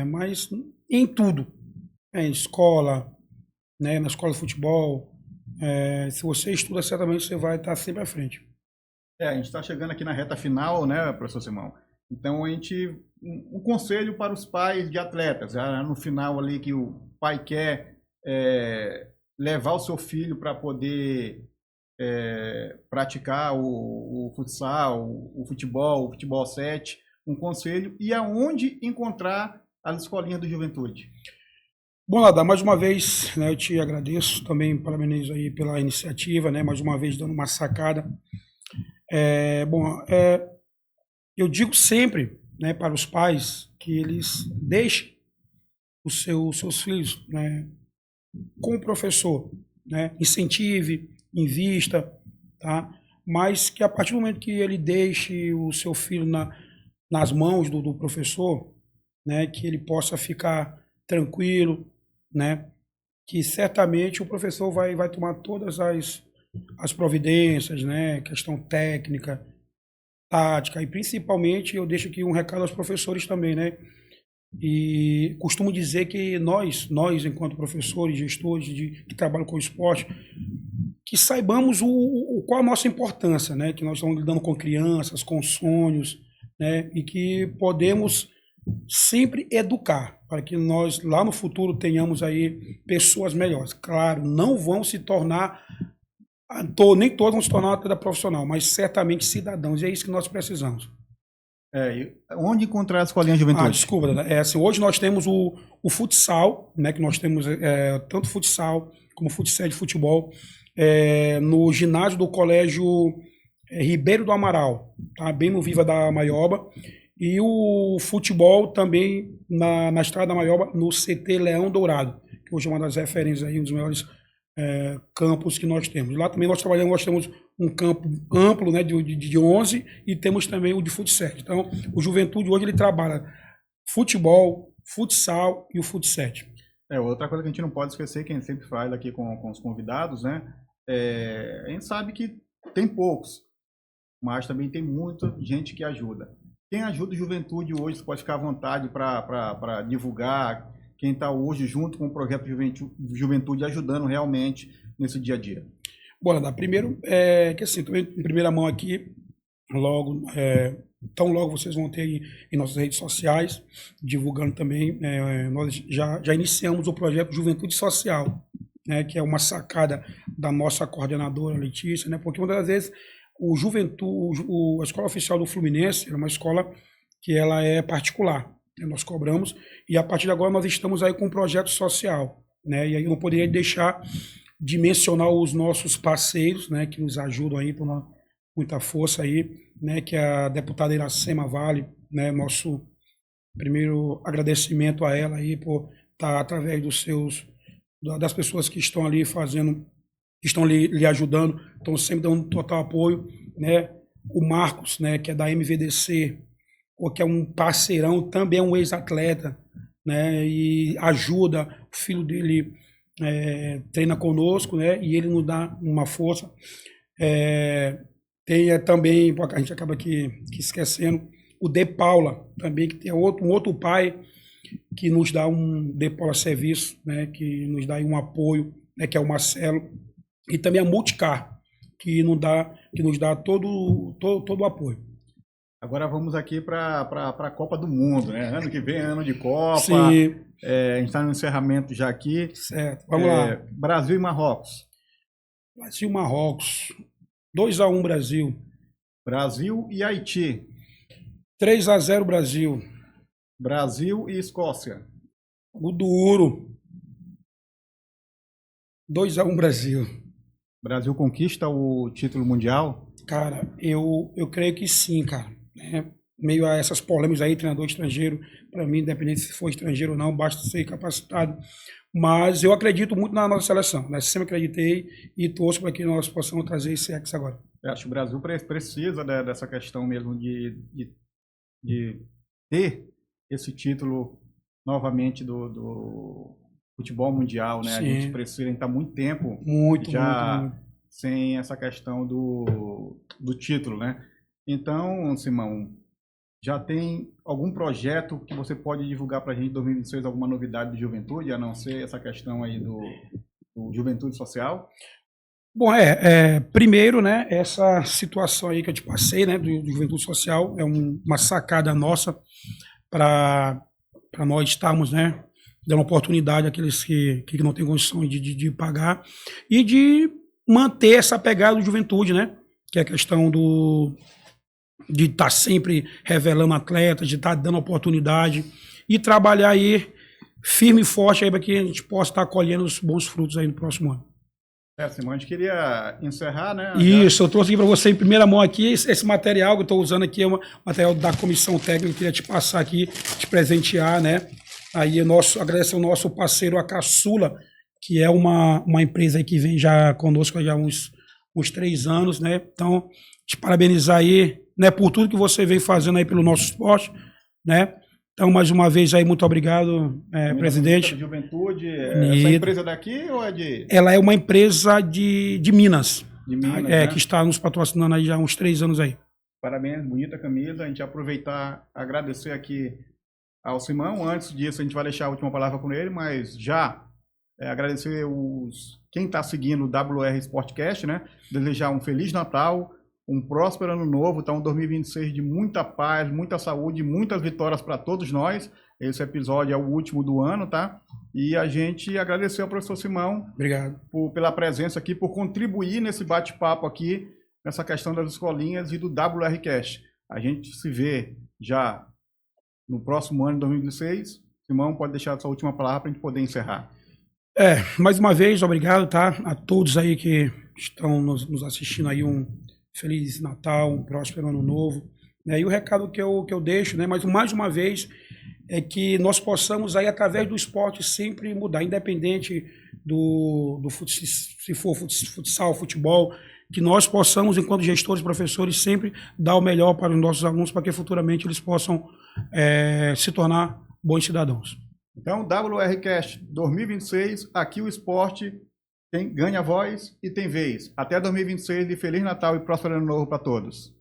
mas em tudo. Em escola, né, na escola de futebol. Se você estuda, certamente você vai estar sempre à frente. A gente está chegando aqui na reta final, né, professor Simão? Então, um conselho para os pais de atletas, no final ali que o pai quer levar o seu filho para poder praticar o futsal, o futebol 7, um conselho, e aonde encontrar as escolinhas do Juventude? Bom, Ladar, mais uma vez, né, eu te agradeço, também parabenizo aí pela iniciativa, né, mais uma vez dando uma sacada. Eu digo sempre, né, para os pais que eles deixem os seus filhos, né, com o professor, né, incentive, invista, tá? Mas que a partir do momento que ele deixe o seu filho nas mãos do professor, né, que ele possa ficar tranquilo, né, que certamente o professor vai tomar todas as providências, né, questão técnica, tática, e principalmente eu deixo aqui um recado aos professores também, né, e costumo dizer que nós enquanto professores, gestores que trabalham com o esporte, que saibamos qual a nossa importância, né, que nós estamos lidando com crianças, com sonhos, né, e que podemos sempre educar, para que nós lá no futuro tenhamos aí pessoas melhores. Claro, não vão se tornar nem todos vão se tornar atleta profissional, mas certamente cidadãos, e é isso que nós precisamos. Onde encontrar a escolinha de juventude? Desculpa, assim, hoje nós temos o futsal, né, que nós temos tanto futsal como futsal de futebol, no ginásio do Colégio Ribeiro do Amaral, tá, bem no Viva da Maioba, e o futebol também na Estrada da Maioba, no CT Leão Dourado, que hoje é uma das referências aí, um dos melhores campos que nós temos. Lá também nós temos um campo amplo, né, de 11, e temos também o de futsal. Então, o Juventude hoje ele trabalha futebol, futsal e o futsal. Outra coisa que a gente não pode esquecer, que a gente sempre fala aqui com os convidados, né, a gente sabe que tem poucos, mas também tem muita gente que ajuda. Quem ajuda o Juventude hoje, você pode ficar à vontade para divulgar, quem está hoje junto com o projeto Juventude ajudando realmente nesse dia a dia. Bora, primeiro, que assim, também em primeira mão aqui, tão logo vocês vão ter aí em nossas redes sociais, divulgando também, nós já iniciamos o projeto Juventude Social, né, que é uma sacada da nossa coordenadora Letícia, né, porque muitas das vezes a escola oficial do Fluminense é uma escola que ela é particular, né, nós cobramos, e a partir de agora nós estamos aí com um projeto social, né, e aí eu não poderia deixar de mencionar os nossos parceiros, né, que nos ajudam aí por muita força aí, né, que é a deputada Iracema Vale, né, nosso primeiro agradecimento a ela aí por estar através das pessoas que estão ali fazendo, que estão lhe ajudando, estão sempre dando total apoio, né, o Marcos, né, que é da MVDC, que é um parceirão, também é um ex-atleta, né? E ajuda, o filho dele treina conosco, né? E ele nos dá uma força. Tem também, a gente acaba que esquecendo, o De Paula, também, que tem um outro pai que nos dá um De Paula Serviço, né? Que nos dá aí um apoio, né? Que é o Marcelo. E também a Multicar, que nos dá todo o apoio. Agora vamos aqui para a Copa do Mundo, né? Ano que vem é ano de Copa. Sim. A gente está no encerramento já aqui. Certo, vamos lá. Brasil e Marrocos. Brasil e Marrocos. 2-1 Brasil. Brasil e Haiti. 3-0 Brasil. Brasil e Escócia. O duro. 2-1 Brasil. Brasil conquista o título mundial? Cara, eu creio que sim, cara. Meio a essas polêmicas aí, treinador estrangeiro, para mim, independente se for estrangeiro ou não, basta ser capacitado. Mas eu acredito muito na nossa seleção, né? Sempre acreditei e torço para que nós possamos trazer esse ex agora. Eu acho que o Brasil precisa dessa questão mesmo de ter esse título novamente do futebol mundial, né? Sim. A gente precisa, a gente está muito tempo muito sem essa questão do título, né? Então, Simão, já tem algum projeto que você pode divulgar para a gente em 2026, alguma novidade de juventude, a não ser essa questão aí do Juventude Social? Bom, primeiro, né, essa situação aí que eu te passei, né, do Juventude Social, é uma sacada nossa para nós estarmos, né, dando oportunidade àqueles que não têm condição de pagar e de manter essa pegada do Juventude, né, que é a questão de estar sempre revelando atletas, de estar dando oportunidade e trabalhar aí firme e forte aí para que a gente possa estar colhendo os bons frutos aí no próximo ano. Simão, a gente queria encerrar, né? Isso, eu trouxe aqui para você em primeira mão aqui, esse material que eu estou usando aqui é um material da comissão técnica, eu queria te passar aqui, te presentear, né? Aí agradecer ao nosso parceiro, a Caçula, que é uma empresa aí que vem já conosco há já uns 3 anos, né? Então, te parabenizar aí, né, por tudo que você vem fazendo aí pelo nosso esporte, né? Então, mais uma vez aí, muito obrigado, presidente. Juventude, essa empresa daqui ou é de... Ela é uma empresa de Minas. De Minas, né? Que está nos patrocinando aí já há uns 3 anos aí. Parabéns, bonita camisa. A gente aproveitar, agradecer aqui ao Simão. Antes disso, a gente vai deixar a última palavra com ele, mas já agradecer quem está seguindo o WR Sportcast, né? Desejar um Feliz Natal, um próspero ano novo, tá um 2026 de muita paz, muita saúde, muitas vitórias para todos nós. Esse episódio é o último do ano, tá? E a gente agradecer ao professor Simão. Obrigado. Pela presença aqui, por contribuir nesse bate-papo aqui, nessa questão das escolinhas e do WRcast. A gente se vê já no próximo ano, 2026. Simão, pode deixar a sua última palavra para a gente poder encerrar. Mais uma vez, obrigado, tá? A todos aí que estão nos assistindo aí, um Feliz Natal, um próspero ano novo. E o recado que eu deixo, né, mas mais uma vez, é que nós possamos aí, através do esporte, sempre mudar, independente se for futsal, futebol, que nós possamos, enquanto gestores, professores, sempre dar o melhor para os nossos alunos, para que futuramente eles possam se tornar bons cidadãos. Então, WRcast 2026, aqui o esporte ganha voz e tem vez. Até 2026 e Feliz Natal e próspero ano novo para todos.